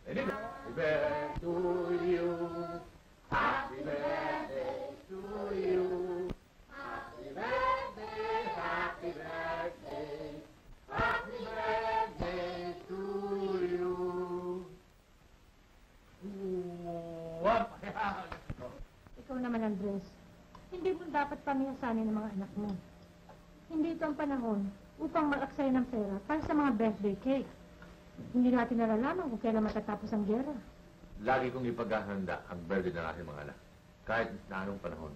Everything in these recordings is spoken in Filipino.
Happy birthday to you. Happy birthday to you. Happy birthday, happy birthday. Happy birthday to you. What? Ikaw naman, Andres. Hindi mo dapat pamiyasanin ng mga anak mo. Hindi ito ang panahon upang mag-aksaya ng pera para sa mga birthday cake. Hindi natin nalalaman kung kailan matatapos ang gera. Lagi kong ipaghahanda ang birthday ng aking mga anak, kahit na anong panahon.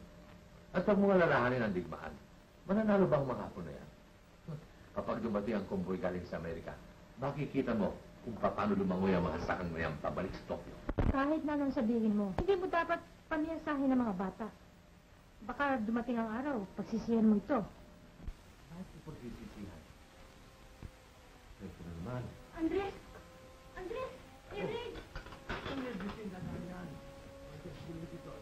At pag mga lalahanin ang digmaan, mananalo bang mga hapon na yan? Kapag dumating ang kumboy galing sa Amerika, makikita mo kung paano lumangoy ang mga sakang na yan pabalik sa Tokyo. Kahit na anong sabihin mo, hindi mo dapat pamiyasahin ng mga bata. Baka dumating ang araw, pagsisihan mo ito. Kahit ipagsisisihan. Ito na naman. Andres! Andres! Eric! Ang nervisin na naman yan. Ang testimony ito.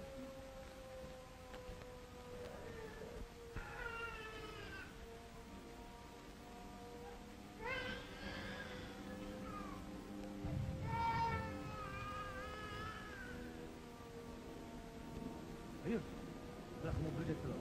Ayun. Wala kang mobilidad ito.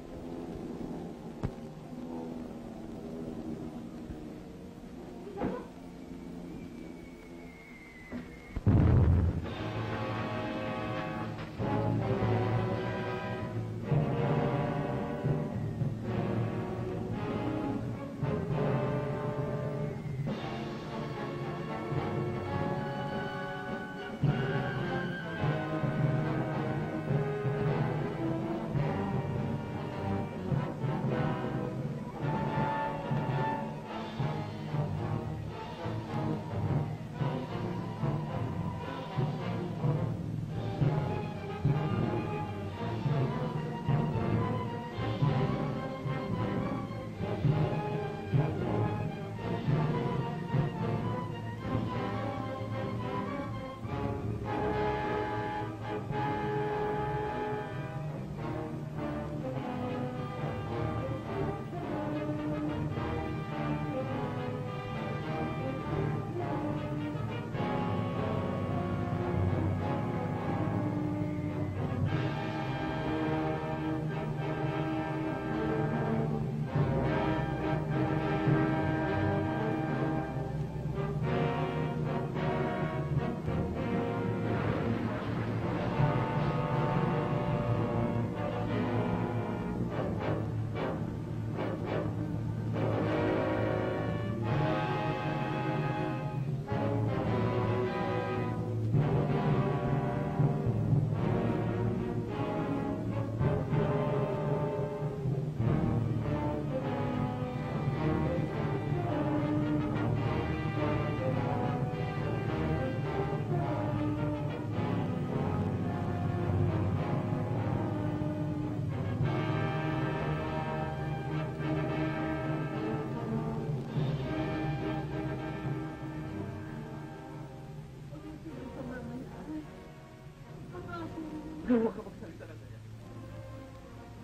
Huwag ka magsalita na ganyan.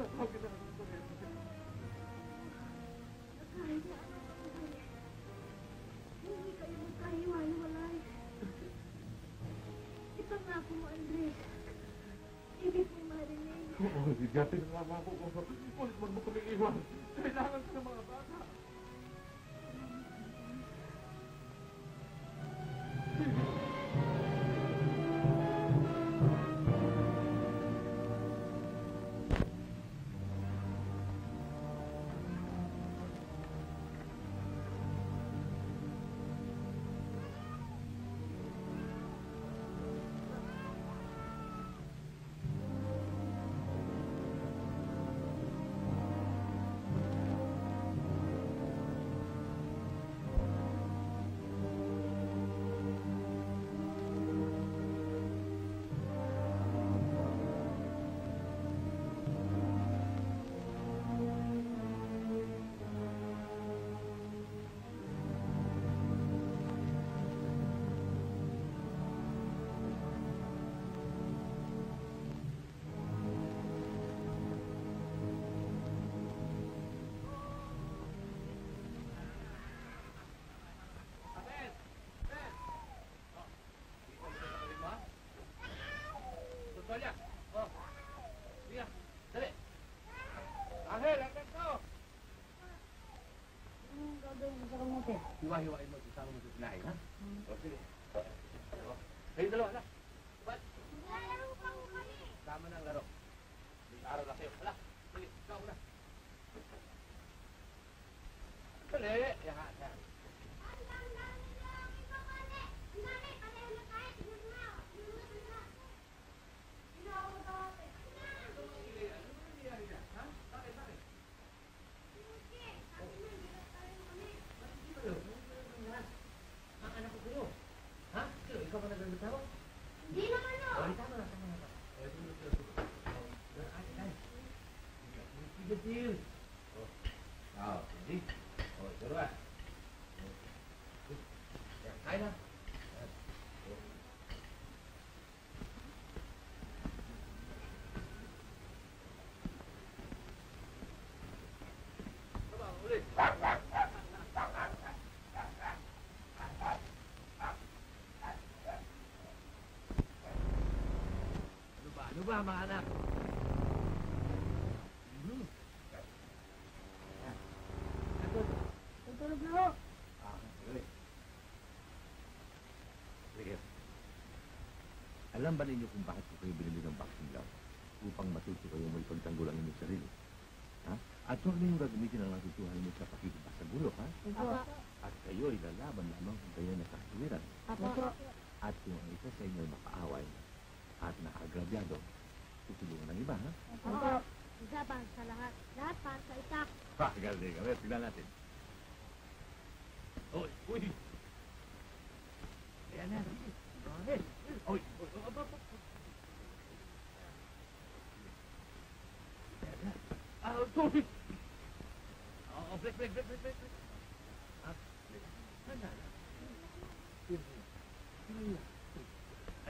Natawag ka na ng kuryente. Kahit na ano pa ko hindi kayo magkahiwa-hiwalay. Ipangako mo, Andres. Ibig mo marinig. Oo, bigatin ang mama ko. Ulit mo kaming iwan. Kailangan ko ng mga bata. hiwa-hiwain mo, isama mo sa sinahin, ha? O, sige. Kayo dalawa, anak. Ba't? Nilalaro pa ko kami. Tama na ang laro. May araw na kayo. Hala, sige, ikaw muna. Dali, yan, yan. Ang anak ko sa'yo. Ha? Sino? Ikaw ba nagagatawa? Hindi naman no. Ay, tama na, tama na. Ay, sige, sige. Ay, ay. Sige, sige. Oh. Ah, hindi. Oh, saro ah. Yan, kain na. Tama, ulit. Ano ba, mga anak? Tulog na ho. Sige. Sige. Alam ba ninyo kung bakit ko kayo binili ng boxing glove? Upang matuto kayo may pagtanggol ang inyong sarili. Ha? At huwag ninyong gagamitin ang natutuhan mo sa pakikita sa gulo, ha? Opo. At kayo ay lalaban lamang kung kayo nakakatuwiran. Opo. At kung ang isa sa inyo ay makaaway at nakaagrabyado, tutulungan ng iba, ha? Opo. Isa para sa lahat. Lahat para sa isa. Ha, galing. Kaya, tignan natin. Oy, uy! Ayan na. Oy, oy, oy, oy, sorry! Oh, break.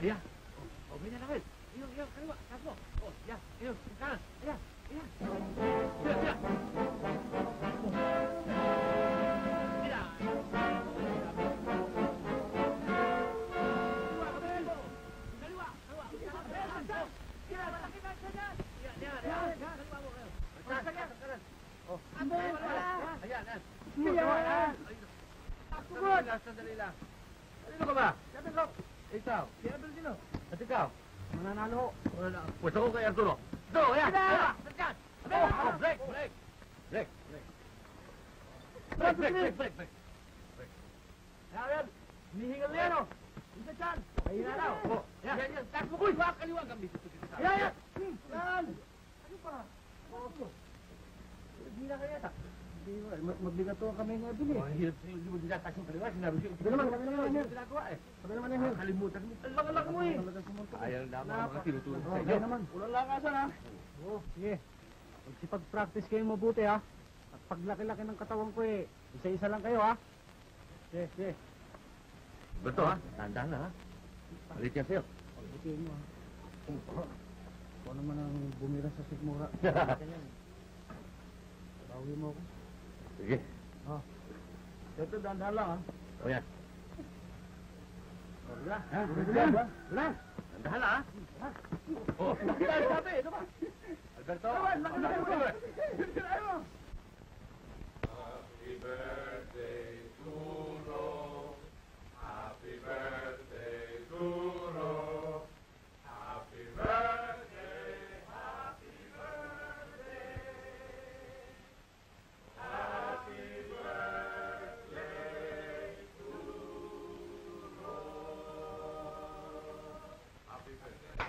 Ayan. Oh, ganyan na rin. Iyo, kaliwa. Kaso. Oh, yan. Iyo, kanan. Ayan. Sila. Sandali lang. Sino ka ba? Siyempre ko. Ikaw. Si Abel sino? At ikaw? Mananalo ho. Pwede ako kay Arturo. Arturo, ayan! Ayan! Sandyan! Oh, break! Ayan. Hinihingal na yan ho. Isa dyan. Mahina na ho. Oh, yan. Taas mo ko. Kaliwa kang bisito dito sa Yan. Yan. Ano pa? Hindi na kaya ta. Magbigato kami ng abin eh. Oh, hirap sa'yo. Hindi mo dinataas yung kaliwa. Sinabi ko. Sabi naman yan. Ginagawa eh. Sabi naman yan. Kalimutan mo. Ang laki mo eh. Ayaw na ang mga tinutulong sa Okay inyo. naman. Walang lakasan ha. Oo, sige. Magsipag-practice kayo mabuti ha. At paglaki-laki ng katawan ko eh, isa-isa lang kayo ha. Sige. Beto ha? Tandaan na ha? Balik yan sa'yo. Pagbutiin mo ha. Ako naman ang bumira sa sigmura. Bawi mo ako. Sige. Ito, dahan-dahan lang ha. O yan. Wala. Wala. Wala. Tandaan na ha? Oh. Sabi, ito ba? Alberto. Happy birthday to Ro. Happy birthday to Ro. Happy birthday, happy birthday. Happy birthday to Ro. Happy birthday.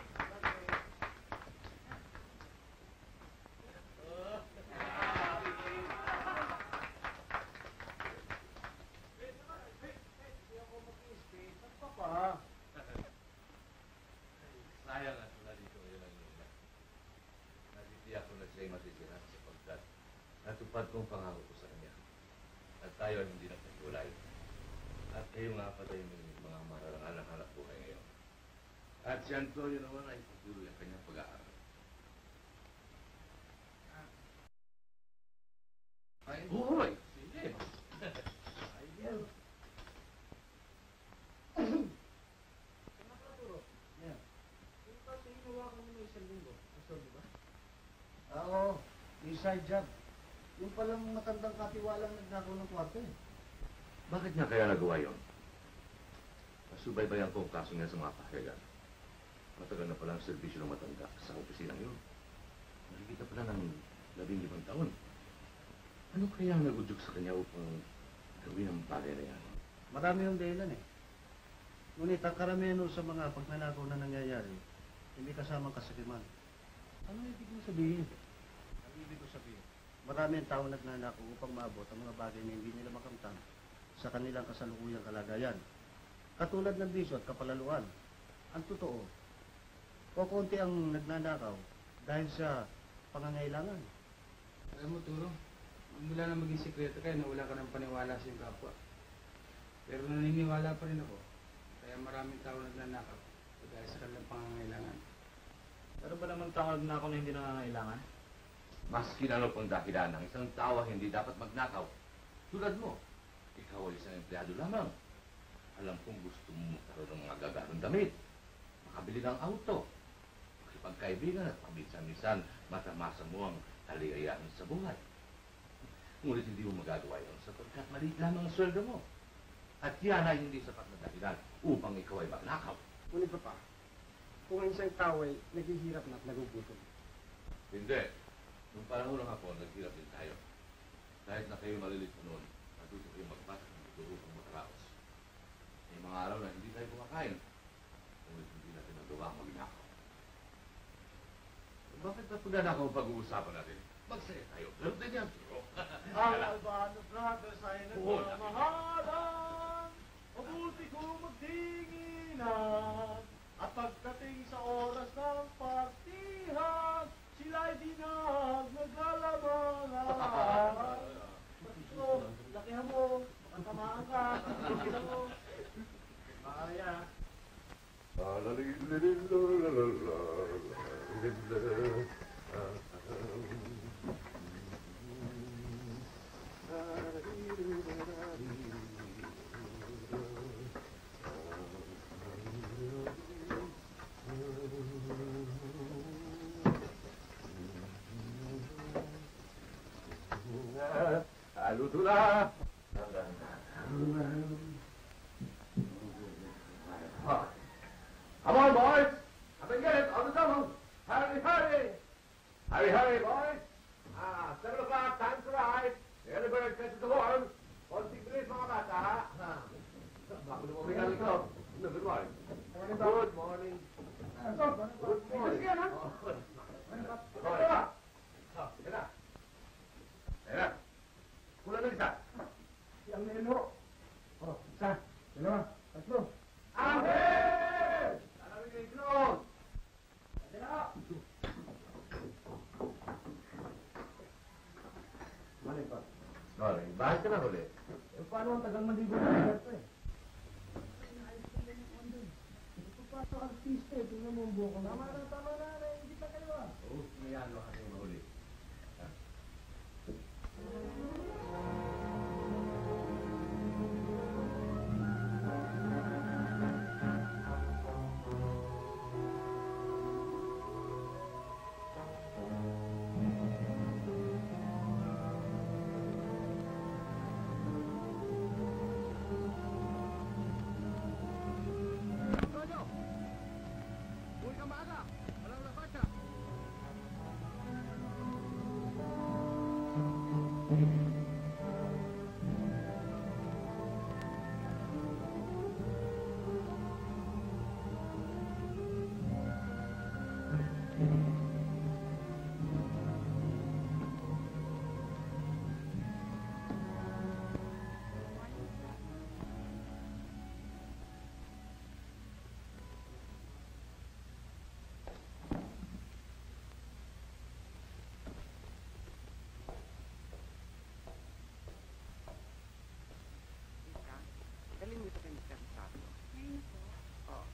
Sayang at wala dito yun ang iba. Natitiyak ko na siya'y masisira sapagkat natupad kong pangako ko sa kanya. At tayo ay hindi nagpagulay. At kayo nga patay ng mga mararangal ng hanap buhay ngayon. At si Antonio naman ay patuloy ang kanyang pag-aaral. Ay, buhay! Sige! Ayun! Oo, inside job. Yung palang matandang katiwalang nagnakaw ng kwarto eh. Bakit nga kaya nagawa yun? Nasubaybayan ko ang kaso niya sa mga pahayagan. Matagal na palang serbisyo ng matanda sa opisinang yun. Nakikita pala ng 15 taon. Ano kaya ang nagudyok sa kanya upang gawin ang bagay na yan? Marami yung dahilan eh. Ngunit ang karamihan sa mga pagnanakaw na nangyayari, hindi kasamang kasakiman. Ano ibig mo sabihin? Ang ibig ko sabihin, marami ang tao nagnanakaw upang maabot ang mga bagay na hindi nila makamtan sa kanilang kasalukuyang kalagayan. Katulad ng bisyo at kapalaluan. Ang totoo, kukunti ang nagnanakaw dahil sa pangangailangan. Alam mo, Turo, mula na maging sikreto kayo na wala ka ng paniwala sa iyong kapwa. Pero naniniwala pa rin ako. Kaya maraming tao nagnanakaw dahil sa kanilang pangangailangan. Pero ba naman tao nagnanakaw na hindi nangangailangan? Maski na ano pang dahilan ng isang tao hindi dapat magnakaw. Tulad mo, ikaw ay isang empleyado lamang. Alam kong gusto mo magkaroon ng mga gagarong damit, makabili ng auto, makipagkaibigan at paminsan-minsan matamasa mo ang kaligayahan sa buhay. Ngunit hindi mo magagawa yun sapagkat maliit lamang ang sweldo mo. At yan ay hindi sapat na dahilan upang ikaw ay magnakaw. Ngunit pa, kung ang isang tao ay naghihirap na at nagugutom. Hindi. Nung panahon ng hapon, naghirap din tayo. Kahit na kayo malilit mo noon, natuto kayo magbasa ng tuturo upang makaraos. May mga araw na hindi tayo kumakain. Ngunit hindi natin nagawa ang magnakaw. Bakit na pagnanakaw ang pag-uusapan natin? Magsaya tayo. Pero din yan, bro. Ang Albano Brothers ay Oo. nagmamahalan. Mabuti kong magtinginan. At pagdating sa oras ng partihan, sila'y di naglalamangan. So, lakihan mo. Makatamaan ka. Lakihan mo. Makaya. Luto na! Come on, boys! Up and get it on the double! Hurry, hurry! Hurry, hurry, boys! 7 o'clock, time to ride! The early bird catches the worm! Konting bilis, mga bata, ha? Bago lumabig ang ikaw. Good morning. Good morning. Good morning. Sige na. Sige na. Sige na. Sige na. Kulang ng isa. Yang nilo. Oh, isa, dalawa, tatlo. Amen! Alam mo yung itlog! Mali pa. Morning. Bakit ka na huli? Eh, paano ang tagal maligo na ito eh? Ipapasok ang artista eh. Tingnan mo ang buko. Tama na. Hindi pa kayo ah. Oo, may ano kasi mahuli. Galing mo ito kayo magkasasabi. Ngayon po. Oo.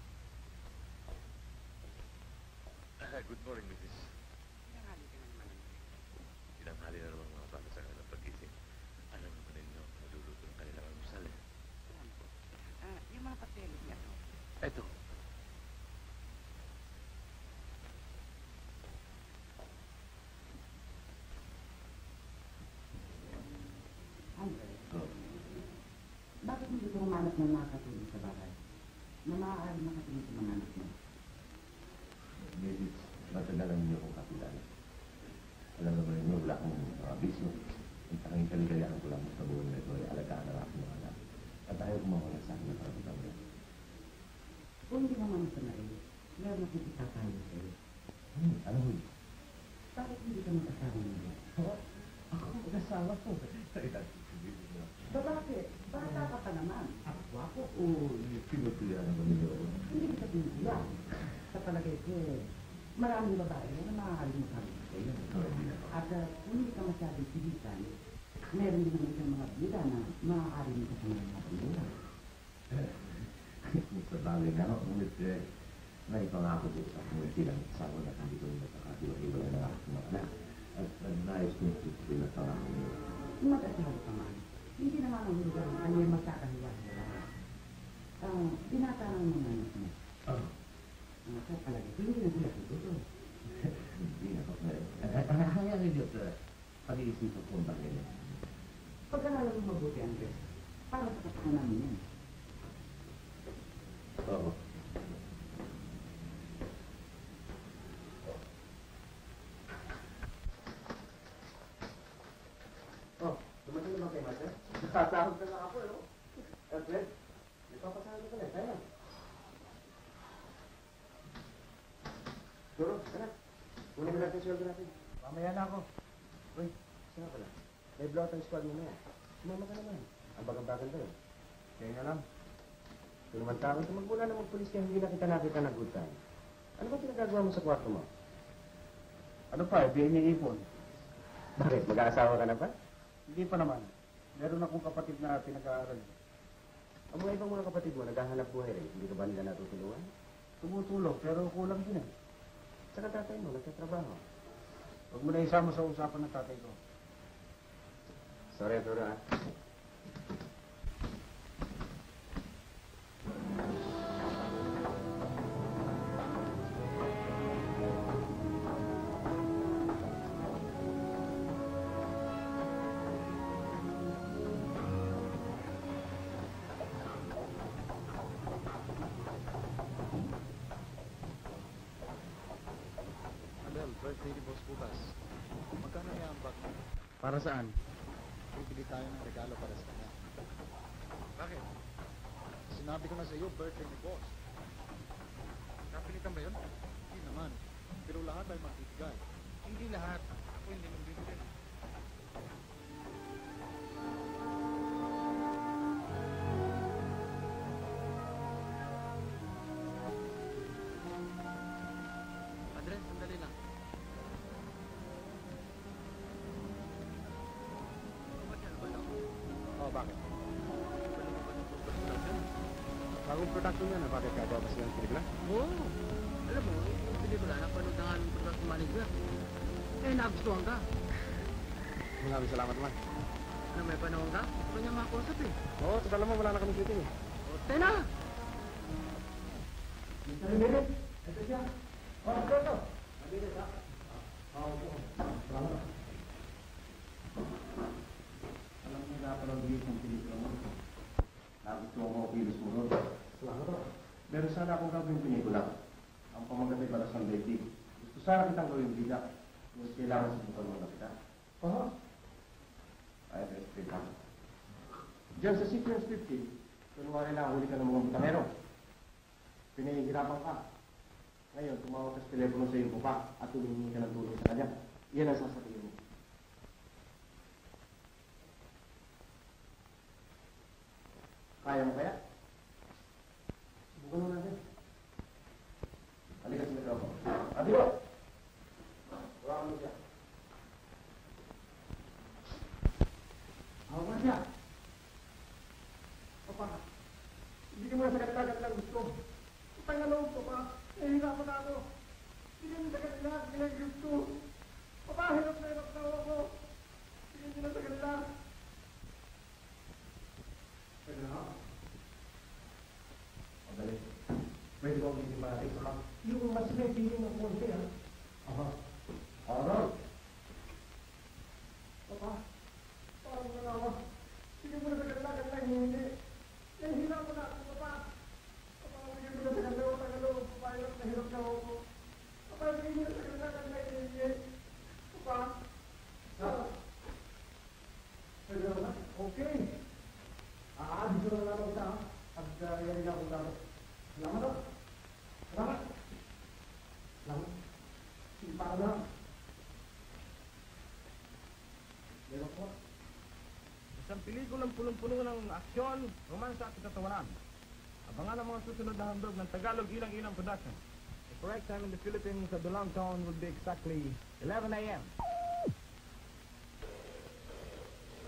Good morning, Mrs. Nanghali ka na naman. Tinanghali na naman mga bata sa kanilang pag-isip. Alam naman ninyo, maluluto ng kanilang almusal eh. Alam ko. Yung mga papeles niya to. Eto. Andre, anak na nakatulong sa bahay na maaari makatingin sa mga anak mo. Mrs. Matagal lang niyo akong kapilala. Alam naman ninyo, wala akong business. Ang tanging kaligayahan ko lang sa buhay na ito ay alagaan ang aking mga anak. At ayaw kumawala sa akin ng karamdaman niya. Kung hindi naman sa nais, meron na kitatayo sa'yo. Ano ho? Bakit hindi ka mag-asawa niyo? Ako mag-asawa ko. Bakit? Bata ka pa naman. Ako o Pinutuya naman ninyo ako. hindi kita pinutuya. Sa palagay ko, maraming babae na maaaring magkakaroon sa'yo. At kung hindi ka masyadong pilitan, meron din naman isang mga bida na maaaring magkasama ng mga pamilya. Sa bagay na ako, ngunit naipangako ko sa kung silang asawa na hindi ko rin nakakatiwa-iwala na aking mga anak. At nais kong tutuloy na pangako niyo. Mag-asawa ka man. Hindi naman ang hulugan ang kanyang magkakahiwa-hiwa. Tinatanong mo naman mo. Sa palagay ko, hindi na sila tututo. Hindi na ako. Hayaan ninyo sa pag-iisipan ko ang bagay na. Pag-aralan mo mabuti, Andres, para sa kapakanan namin yan. Oo. Oh, dumating naman kayo, Master. Nakatakot na nga ako, no? Fred, nagpapasahan ka na, tayo. Duro, tara. Kunin mo natin yung sweldo natin. Mamaya na ako. Uy, saan pala? May blowout ang squad mo na yan. Sumama ka naman. Ang bagang-bagan ba yun? Kaya nga lang. Ito naman tao, ito magmula na magpulis kaya hindi na kita nakita na good time. Ano ba pinagagawa mo sa kwarto mo? Ano pa, ibigay niya ipon. Bakit? Mag-aasawa ka na ba? Hindi pa naman. Meron akong kapatid na pinag-aaral. Ang mga ibang mga kapatid mo, naghahanap buhay rin. Hindi ka ba nila natutulungan? Tumutulong, pero kulang din eh. Saka tatay mo, nagtatrabaho. Huwag mo na isama sa usapan ng tatay ko. Sorry, Arturo, ah. Adel, birthday ni Boss bukas. Magkano niya ang bag mo? Para saan? Bibili tayo ng regalo para sa kanya. Bakit? Sinabi ko na sa iyo, birthday ni Boss. Kapilitan ba yun? Hindi naman. Pero lahat ay magbibigay. Hindi lahat. Ako hindi magbibigay. Andres, sandali lang. Oh, bakit? Bagong production yan, bakit gagawa ba silang pelikula? Oo. Alam mo, yung pelikula, napanood na nga ng production manager. Eh, nagustuhan ka. Maraming salamat naman. Ano, may panahon ka? Ito niya makakusap eh. Oo, total naman wala na kami shooting eh. O, tena! Alam mo na ako ng ng pelikula mo. Nagustuhan mo ang pilos mo ron. Salamat ako. Meron sana akong gagawing pelikula. Ang pamagati para sa dating. Gusto sana kitang gawing bida. Ngunit kailangan subukan mo na kita. Oo. Ay, respect lang. Diyan sa sequence 50, kunwari na huli ka ng mga butangero. Pinahihirapan ka. Ngayon, tumawag ka sa telepono sa iyong pupa at tumingi ka ng tulong sa kanya. Iyan ang sasabihin mo. Kaya mo kaya? Subukan mo natin. Halika sa mikropono. Adiyo! Hawakan mo siya. Hawakan siya! Papa, hindi ka mo sa katilagat lang gusto. Patay na loob ko pa. Nahihirapan na ako. Hindi mo sa katilagat lang gusto. Papa, hirap na ako. Hindi mo sa katilagat. Pwede na ako. Madali. Pwede ko hindi malaki ko lang. Yung mas may piling ng konti, ha? Aha. Alright. Papa, parang nalawa. Hindi mo na sa katilagat lang hindi. Nahihirapan Salamat daw. Salamat. Salamat. Para lang. Meron po. Isang pelikulang punong-puno ng aksyon, romansa at katawanan. Abangan ang mga susunod na handog ng Tagalog Ilang-Ilang Production. The correct time in the Philippines at the long town will be exactly 11 a.m.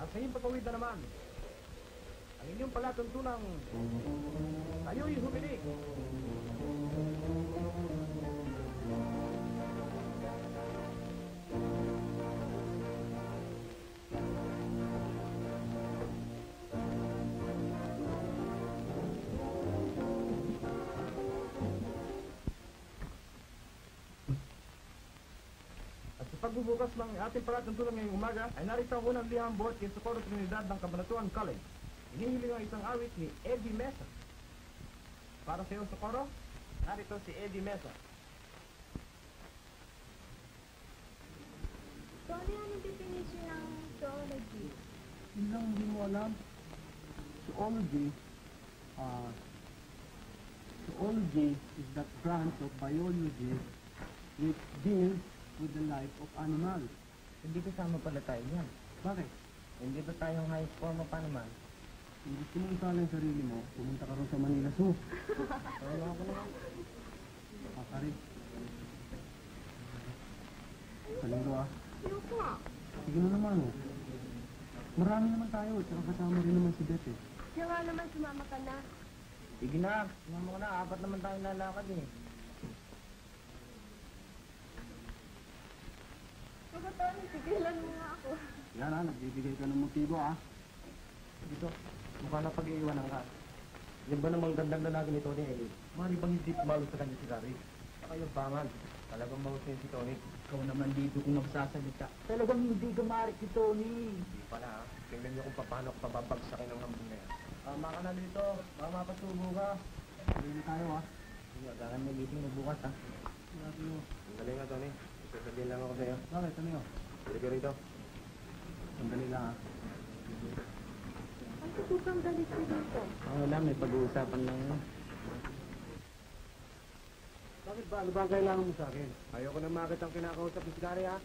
At sa inyong pagkawid na naman, ang inyong palatuntunang tayo'y humiling. Pagbubukas ng ating palatuntunan ngayong umaga ay narito ang unang liham buhat kay Socorro Trinidad ng Cabanatuan College. Hinihiling ang isang awit ni Eddie Mesa. Para sa iyo, Socorro, narito si Eddie Mesa. Tony, anong definition ng zoology? Yun lang hindi mo alam. Zoology, zoology is that branch of biology which deals with the life of animals. Hindi kasama pala tayo yan. Bakit? Hindi ba tayong high score mo pa naman? Kung gusto mo isala yung sarili mo, pumunta ka rin sa Manila Zoo. Wala ko naman. Makari. Kalinggo ah. Ayoko nga. Sige na naman oh. Marami naman tayo, tsaka kasama rin naman si Beth eh. Kaya nga naman sumama ka na. Sige na, sumama ko na. 4 naman tayong lalakad eh. Pero Tony, tigilan mo nga ako. Yan ah, nagbibigay ka ng motibo ah. Dito, mukha na pag-iiwanan ka. Yan ba namang gandang lalaki ni Tony eh? Mari bang hindi pumalo sa kanya si Gary? Kaya bangal. Talagang mahusay si Tony. Ikaw naman dito kung nagsasalita. Talagang hindi gamarik si Tony. Hindi pala ha. Tingnan niyo kung paano ko pababagsakin ng hambing na yan. Tama ka na dito. Baka mapasubo ka. Hindi tayo ah. Sige, agaran may meeting mo bukas ha. Sinabi mo. Ang galing nga Tony. Sasabihin lang ako sa'yo. Bakit? Ano yun? Sige ka rito. Sandali lang ah. Ang tutupang galit ko dito. Wala, may pag-uusapan lang yun. Bakit ba? Ano ba ang kailangan mo sa akin? Ayoko na makit ang kinakausap ni si Gary ha.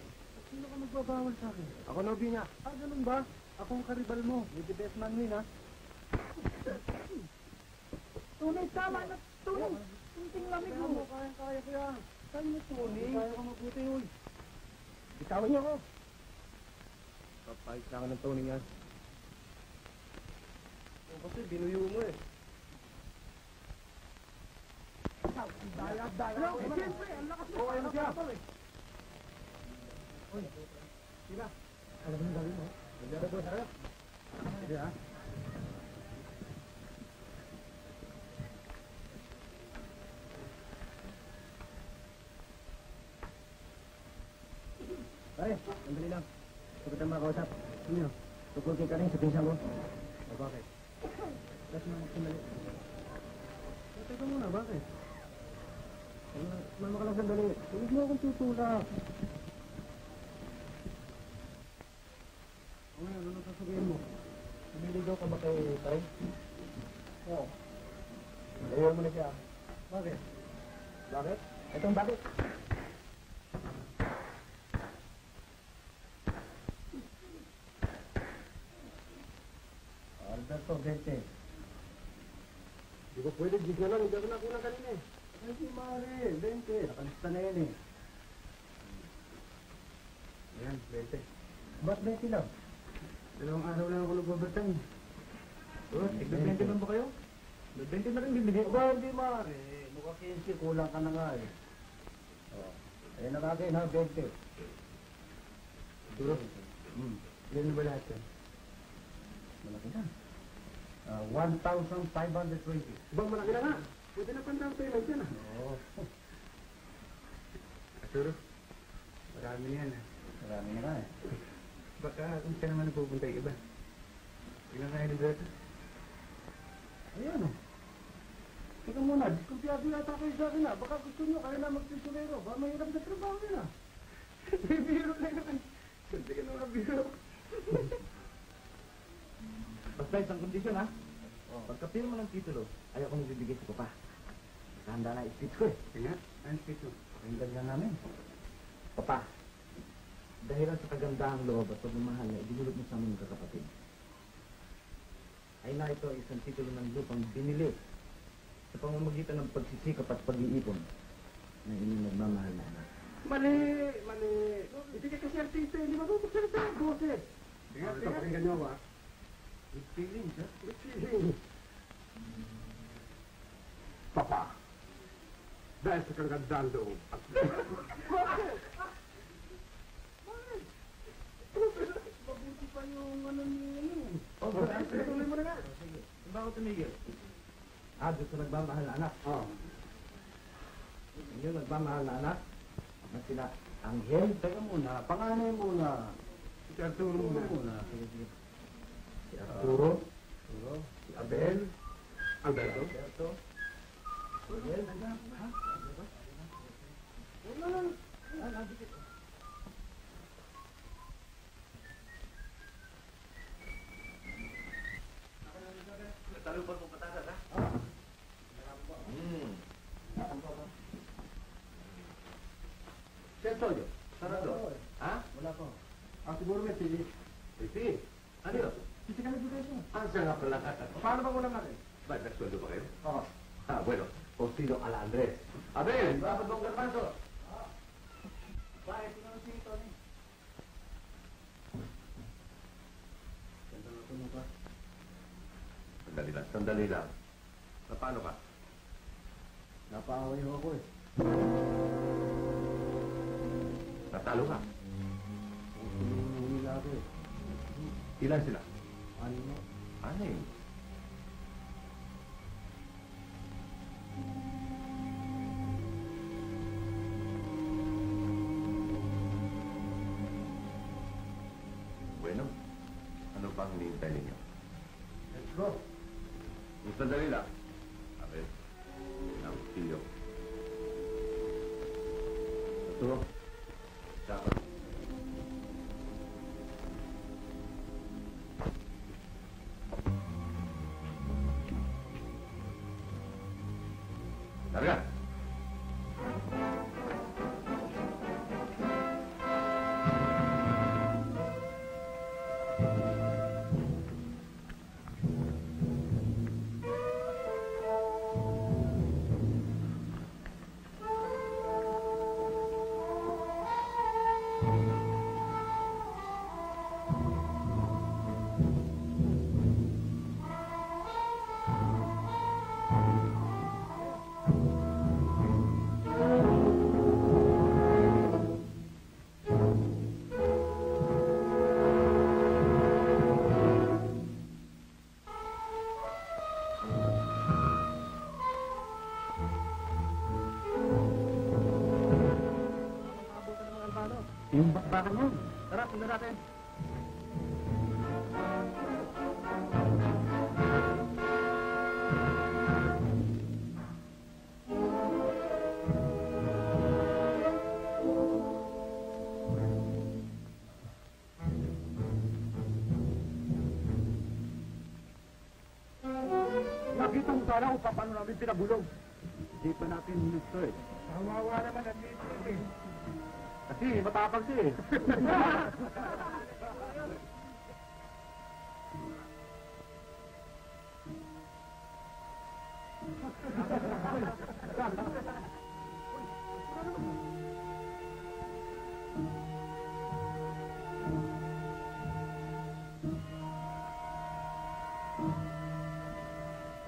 Sino ka magbabawal sa akin? Ako nobyo niya. Ah, ganun ba? Ako ang karibal mo. May the best man win ah. Tunay, tama na. Tunay. Kunting lamig Kaya mo. mo, kaya ko yan. Saan mo, Tony? Kaya ko mabuti uy. Bitawan niyo ako. Papayos na ako ng Tony niya. Kasi binuyo mo eh. Daya. Eh, siyempre, ang lakas mo. Oo, ayun siya. Uy, sila. Alam mo yung gawin mo? Nagyara doon, harap. Sige ah. Pare, sandali lang. Huwag kitang makausap. Ano yun? Tukulkin ka rin sa pinsan ko. O bakit? Tapos mo sandali. Teka muna, bakit? Mama ka lang sandali. Huwag mo akong tutulak. O ngayon, ano sasabihin mo? Nabiligaw ka ba kay Pare? Oo. Ayaw mo na siya. Bakit? Bakit? Itong bakit? Alberto, Bente. Di ba pwede, gig na lang. Hindi ako nakulang kanina eh. Hindi maaari, 20. Nakalista na yan eh. Ayan, 20. Ba't 20 lang? 2 araw lang ako nag-overtime. Oh, tig-20 lang ba kayo? 20 na rin bibigay ko. Aba, hindi maaari. Mukha 15, kulang ka na nga eh. Oh. Ayan na kakin ha, 20. Siguro? Ilan ba lahat yan? Malaki na. 1,520. Ibang malaki na nga. Pwede na pandang payment yan ah. Oo. Siguro? Marami na yan. Marami na nga eh. Baka kung siya naman napupunta yung iba. Ilan tayo ni Berto? Ayan oh. Teka muna, diskumpiyado yata kayo sa akin ah. Baka gusto nyo kayo na magpisulero. Baka mahirap na trabaho yun ah. Biro na naman. Hindi ka naman biro. Basta isang kondisyon ha. Pagka-firma ng titulo, ayaw ko nagbibigay sa papa. handa na speech ko eh. Kaya, ang speech mo. Ang ganda namin. Papa, dahil sa kagandahang loob at pagmamahal na idinulot mo sa aming kakapatid, ay na ito ay isang titulo ng lupang binili sa pamamagitan ng pagsisikap at pag-iipon na inyong nagmamahal na anak. Mali! Hindi ka kasi artista, hindi magpapagsalita ang boses. Ito, pakinggan niyo ako, ha? With feelings, ha? With feelings. Papa, dahil sa kagandang loob at Mabuti pa yung ano ni... Oh, tuloy mo na nga. Sige. Ba ako tumigil? Doon sa nagmamahal na anak. Oo. Yung nagmamahal na anak, na sila Angel. Teka muna, panganay muna. si Arturo muna. Sige, sige. Si Arturo, si Abel, Alberto? Alberto, Abel, ha? Wala lang. Dikit. Talupon mo patatas, ha? Sentolyo, sarado. Ha? Wala po. Siguro may pili. Pipi. Ano yun? Physical education. Ang siya nga pala. Paano ba ulang natin? Ba, nagsueldo pa kayo? Oo. Bueno. Faustino Ala Andres. Abel, dapat mong garbanzo. Bakit? Sino si Tony? Ganda na ito mo ka. Sandali lang. Na paano ka? Napaaway ho ako eh. Natalo ka? Nila ako eh. Ilan sila? Ano mo? Anim. Bueno, ano bang hinihintay ninyo? Let's go. Sandali lang. Abel, Nautilio. Arturo, dapat. Larga! Yung bakbakan niya. Tara, tingnan natin. Nakita mo sana kung paano namin pinabulong. Hindi pa natin minuto eh. Kawawa naman ang meeting eh. Kasi matapang siya eh.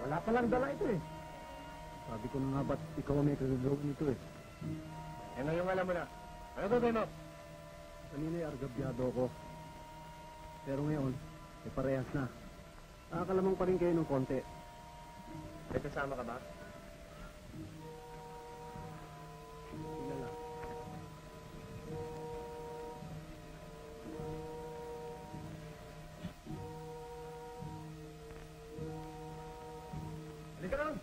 Wala palang dala ito eh. Sabi ko na nga ba't ikaw ang may kagagawin nito eh. Eh ngayon alam mo na. Ano to, Dino? Kanina ay argabyado ako. Pero ngayon, ay parehas na. Nakakalamang pa rin kayo ng konti. May kasama ka ba? Sila lang. Halika lang!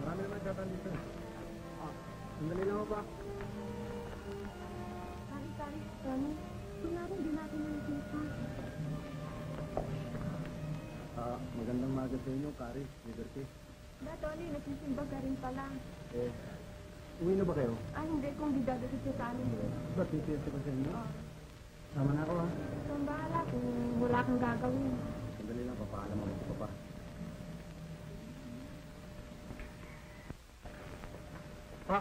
Marami naman data dito. Sandali lang ako pa. Kari, Tony, kailangan din natin nakikita. Magandang maga sa inyo, Kari, Liberty. Da, Tony, nagsisimba ka rin pala. Uwi na ba kayo? Hindi, kung di dadating sa amin. Ba't titiyasi ko sa inyo? Sama na ako, ha? Kung bahala, kung wala kang gagawin. Sandali lang, papaalam ako sa papa. Pa,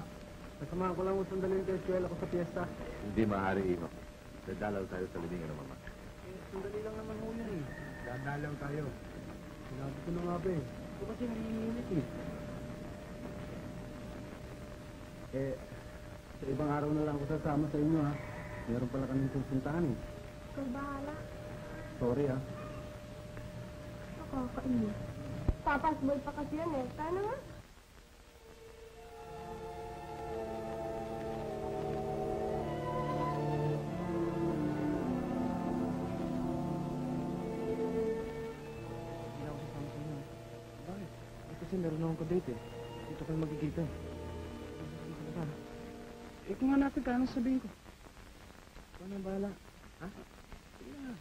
kasamahan ko lang mo sandali yung eskwela ko sa piyesta. Hindi maaari, Ino. Dadalaw tayo sa libingan ng mama. Sandali lang naman muna eh. Dadalaw tayo. Sinabi ko na nga ba eh. Ito kasi nanginginig eh. Sa ibang araw na lang ako sasama sa inyo ha. Meron pala kaming susuntahan eh. Kung bahala. Sorry ha. Ako, kainin. Papas boy pa kasi yan eh. Sana nga. Hindi na ako sasama sa inyo. Bakit? Kasi meron akong kadate eh. Dito kayo magkikita. Kung hanapin ka, anong sabihin ko? Ikaw na bahala. Ha? Sige na.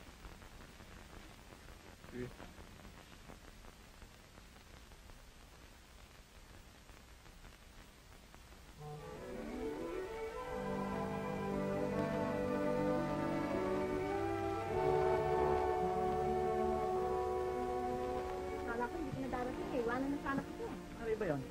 Sige. Kala ko hindi ka na darating eh. Iwanan na sana ko. Ano ba yan?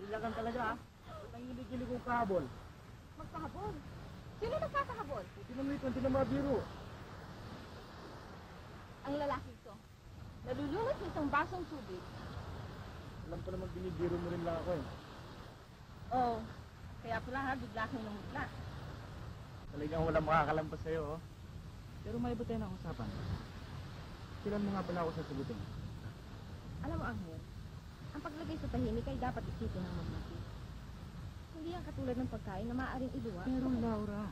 Silakan talaga ha. Nangilig-gilig kong kahabol. Magpahabol. Sino nagkakahabol? Hindi naman ito, hindi na mabiro. Ang lalaki ito. Nalulunod sa isang basong tubig. Alam ko naman binibiro mo rin lang ako eh. Oh, kaya pala ha, bigla kang namutla. Talagang walang makakalampas sa'yo oh. Pero may iba tayo ng usapan. Kailan mo nga pala ako sasagutin? Alam mo, Angel, ang paglagay sa tahimik ay dapat isipin ng mabuti. Hindi yan katulad ng pagkain na maaaring iluwa. Pero Laura,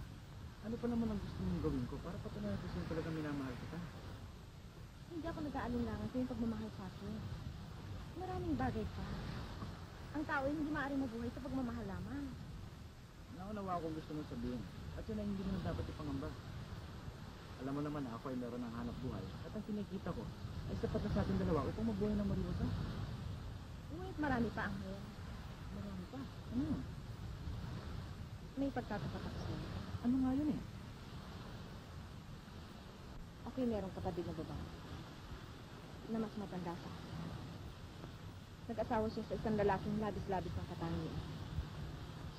ano pa naman ang gusto mong gawin ko para patunayan ko sa'yo talagang minamahal kita? Hindi ako nag-aalinlangan sa yung pagmamahal sa akin. Maraming bagay pa. Ang tao ay hindi maaaring mabuhay sa pagmamahal lamang. Naunawa akong gusto mong sabihin. At yun ay hindi naman dapat ipangamba. Alam mo naman na ako ay meron ng hanap buhay. At ang kinikita ko ay sapat na sa ating dalawa upang mabuhay ng mariwasa. Ngunit marami pa, Angel. Marami pa. Ano yun? May pagtatapat ako sa'yo. Ano nga yun eh? Okay, merong kapatid na babae na mas matanda sa akin. Nag-asawa siya sa isang lalaking labis-labis ng katangian.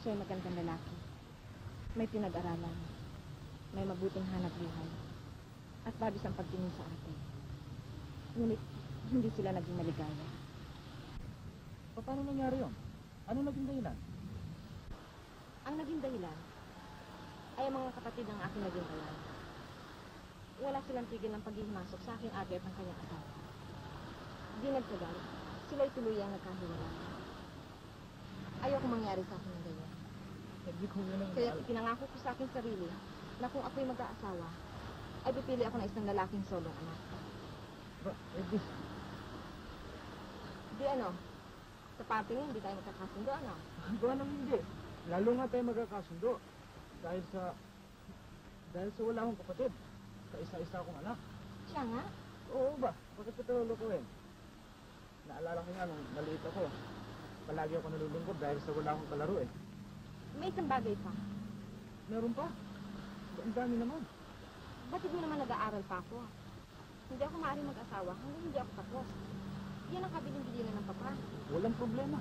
Siya ay magandang lalaki. May pinag-aralan. May mabuting hanap buhay. At labis ang pagtingin sa atin. Ngunit hindi sila naging maligaya. Paano nangyari yun? Ano naging dahilan? Ang naging dahilan ay ang mga kapatid ng aking naging kalan. Wala silang tigil ng paghihimasok sa aking ate at ang kanyang asawa. Di nagtagal, sila'y tuluyang nagkahiwalay. Ayoko mangyari sa akin ng ganyan. Hindi ko yun ang... Kaya ipinangako ko sa aking sarili na kung ako'y mag-aasawa, ay pipili ako ng isang lalaking solong anak. Ba, eh di... Di ano, sa party ngayon, hindi tayo magkakasundo, ano? Ba naman hindi. Lalo nga tayo magkakasundo. Dahil sa wala akong kapatid. Sa isa-isa akong anak. Siya nga. Oo ba? Bakit ko ito lukuhin? Naalala ko nga nung maliit ako. Palagi ako nalulungkot dahil sa wala akong kalaro eh. May isang bagay pa. Meron pa? Ang dami naman. Ba't hindi naman nag-aaral pa ako? Hindi ako maaaring mag-asawa hanggang hindi ako tapos. Yan ang kabiling-bilinan ng papa. Walang problema.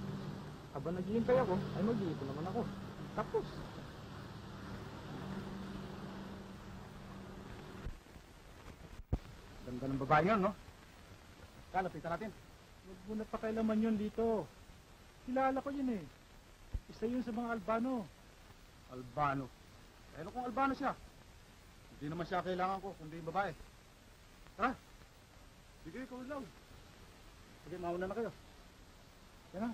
Habang naghihintay ako, ay mag-iipon naman ako. Tapos. Ganda ng babae yun, no? Kalapitan natin. Huwag mo na pakialaman yun dito. Kilala ko yun eh. Isa yun sa mga Albano. Albano. Eh, ano kung Albano siya? Hindi naman siya kailangan ko, kundi yung babae. Tara. Sige, ikaw lang. Sige, mauna na kayo. Yan na.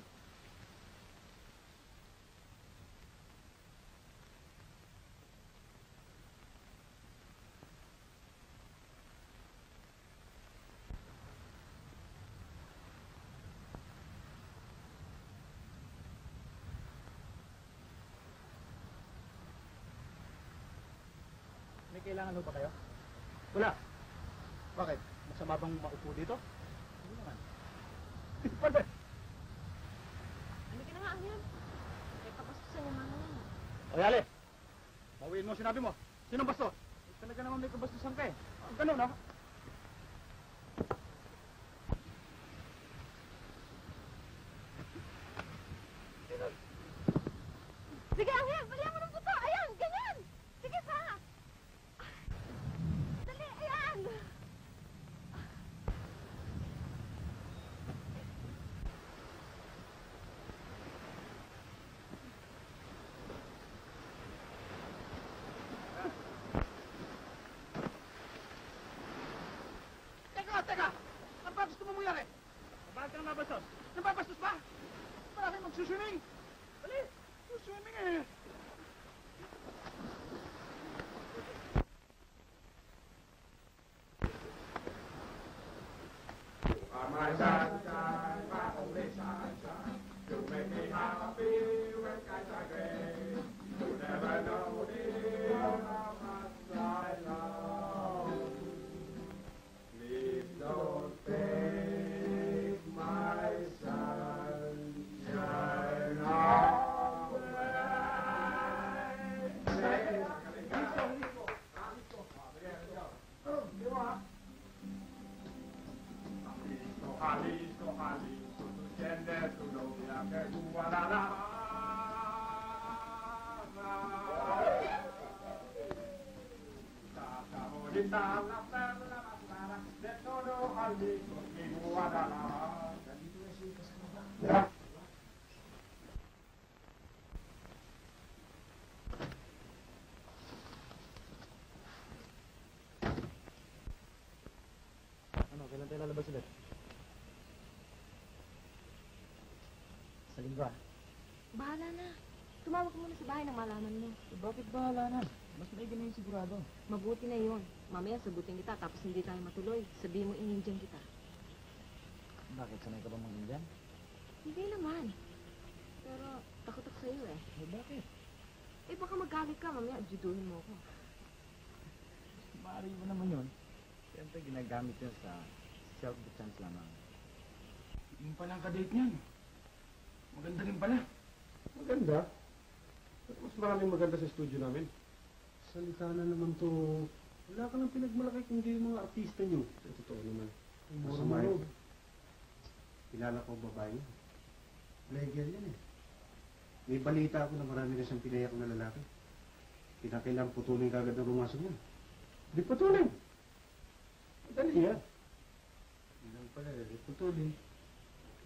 May kailangan ba kayo? Wala. Bakit? Masama bang maupo dito? Hindi naman. Palbe! Halika na nga, Angel. May kapastusan yung mga yan. O, Yali! Bawiin mo ang sinabi mo. Sinong basto? Talaga naman may kabastusan ka eh. Ganun, ha? Sige, Angel! Balihan mo ng buto! Ayan! Ganyan! Sige pa! Dali! Ayan! Teka! Ano ba gusto mo mangyari? Bakit ka nabastos? Nababastos ba? Para kayo magsuswimming! Dali! Swimming eh! My sunshine, my only sunshine. You make me happy when skies are gray. You never know, dear, how much I love. Please don't take my sunshine away. Jalisco, Jalisco, tú tienes tu novia que Guadalajara. Tata bonita, la perla más clara de todo Jalisco, mi Guadalajara. Ano, kailan tayo lalabas ulit? Sa linggo ah. Bahala na. Tumawag ka muna sa bahay nang malaman mo. Eh, bakit bahala na? Mas maigi na yung sigurado. Mabuti na yun. Mamaya sagutin kita tapos hindi tayo matuloy. Sabihin mo inindiyan kita. Bakit? Sanay ka ba mag-Indian? Hindi naman. Pero takot ako sa'yo eh. Eh, bakit? Eh baka magalit ka, mamaya juduhin mo ako. Maaari mo naman yun. Siyempre, ginagamit yun sa self-defense lamang. Yung palang kadate niyan. Maganda rin pala. Maganda? Mas maraming maganda sa studio namin. Salita na naman to. Wala ka nang pinagmalaki kundi yung mga artista nyo. Sa totoo naman. Masama yun. Kilala ko ang babae niya. Playgirl yan eh. May balita ako na marami na siyang pinayak na lalaki. Kinakailangan putulin kagad ang rumasok niya. Di putulin. Dali yan. Hindi lang pala eh. Putulin.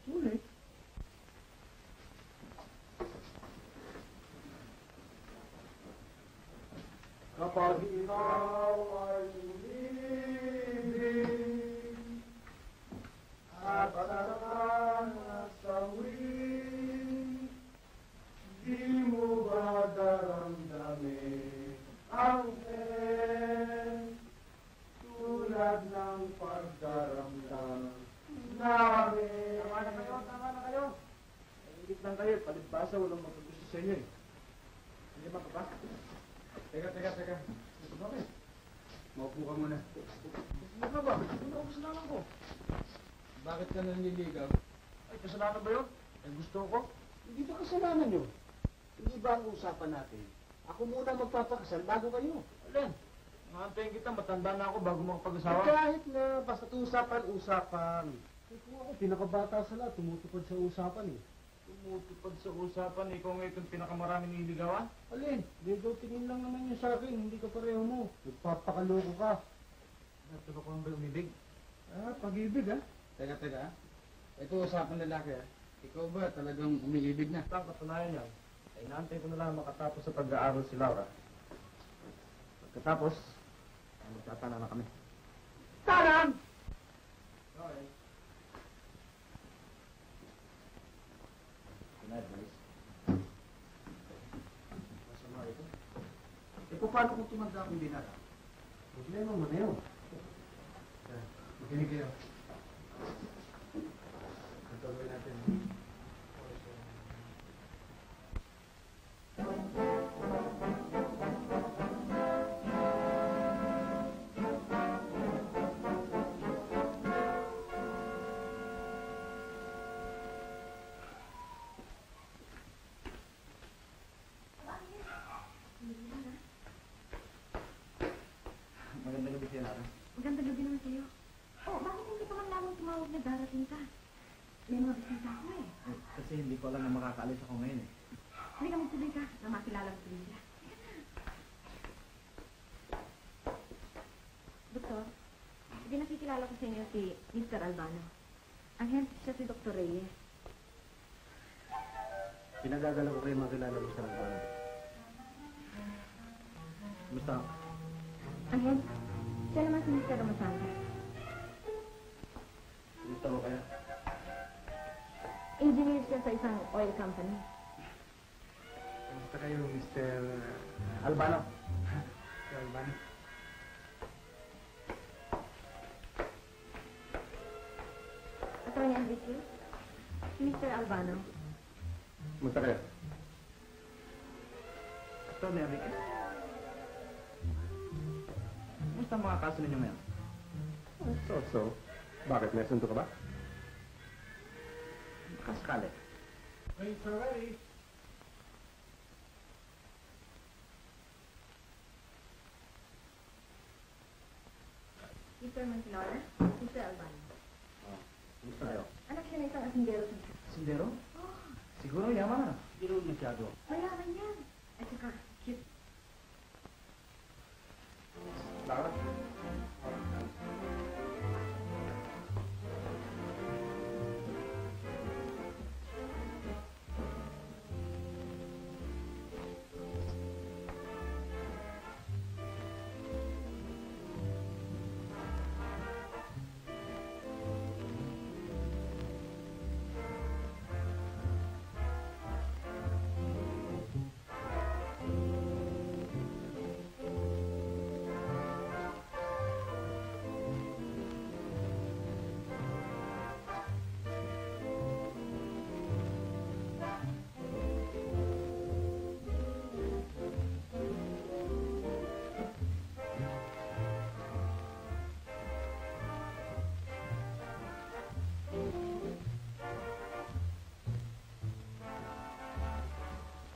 Putulin. Kapag ikaw ay umibig at sa di mo ba darating umaasa, walang makagusto sa inyo eh. Hindi ba ka ba? Teka. Bakit? Maupo ka muna. Ano ba? Ano ang kasalanan ko? Bakit ka nanliligaw? Ay, kasalanan ba yun? Ay, gusto ko? Hindi ba kasalanan nyo? Hindi ba ang usapan natin? Ako muna magpapakasal bago kayo. Alin? Mahantayin kita, matanda na ako bago makapag-asawa. Kahit na, basta usapan. Eh, kung ako, pinakabata sa lahat, tumutupad sa usapan eh. Tumutupad sa usapan, ikaw ngayon itong pinakamaraming niligawan? Alin? Ligaw tingin lang naman yun sa akin, hindi ka pareho mo. Nagpapakaloko ka. Natuloko ba umibig? Ah, pag-ibig ah. Teka. Ito usapan lalaki ah. Ikaw ba talagang umiibig na? Ang katunayan yan, ay inaantay ko na lang makatapos sa pag-aaral si Laura. Pagkatapos, ay magtatana na kami. Tanan! Okay. Advice. Masama ito. Eh, paano kung tumanda akong binata? Problema mo na yun. Makinig kayo. Ang gagawin natin. Magandang gabi siya natin. Magandang gabi naman sa'yo. Oh, bakit hindi ka man lamang tumawag na darating ka? May mga bisita ako eh. Kasi hindi ko alam na makakaalis ako ngayon eh. Hindi ka magtuloy ka na makilala ko sila. Doktor, hindi nakikilala ko sa inyo si Mr. Albano. Ang head siya si Dr. Reyes. Pinagagala ko kayo makilala mo sa Albano. Kumusta? Ang head, siya naman si Mr. Ramasanta. Kumusta mo kaya? Engineer siya sa isang oil company. Kamusta kayo, Mr. Albano. Mr. Albano? Attorney Enrique, si Mr. Albano. Kumusta kayo? Ito, Enrique. Kumusta ang mga kaso ninyo ngayon? So. Bakit? May asunto ka ba? Baka sakali. Ay, sorry. Mr. Montilora, Mr. Albano. Kumusta kayo? Anak siya na isang asindero sa Sindero? Siguro yaman na. Hindi naman masyado. mayaman yan. At saka, cute. Laura?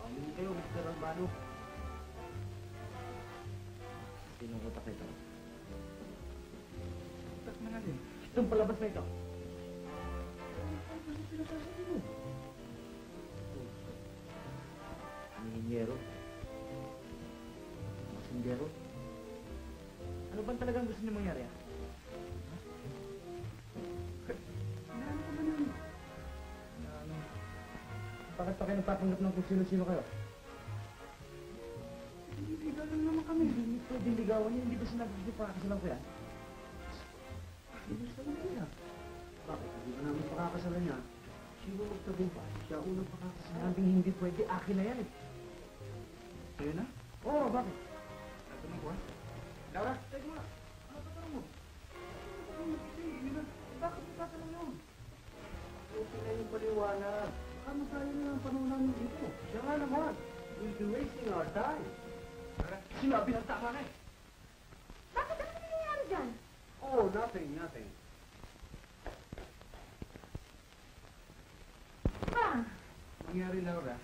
Pamili kayo, Mr. Albano. Sinong utak ito? Utak na nga din. Itong palabas na ito. Minero. Masindero. Ano bang talagang gusto niyo mangyari? Ano? Bakit pa kayo nagpapanggap ng kung sino-sino kayo? Hindi lang naman kami. Hindi pwedeng ligawan niyo. Hindi ba sinabi ko pakakasalan ko yan? Hindi gusto mo niya. Bakit? Hindi ba namin pakakasalan niya? Sino magtagumpay? Siya unang pakakasalan. Sinabing hindi pwede. Akin na yan eh. Sa'yo na? Oo, bakit? Tatanong ko ah. Laura? Teka nga. Ano ka tanong mo? Bakit mo tatanong yun? Okay na yung paliwanag. Baka masayang na ang panahon namin dito. Siya nga naman. We'll be wasting our time. Sinabi ng tama na eh. Bakit ano nangyayari dyan? Oh, nothing. Ma! Nangyari, Laura,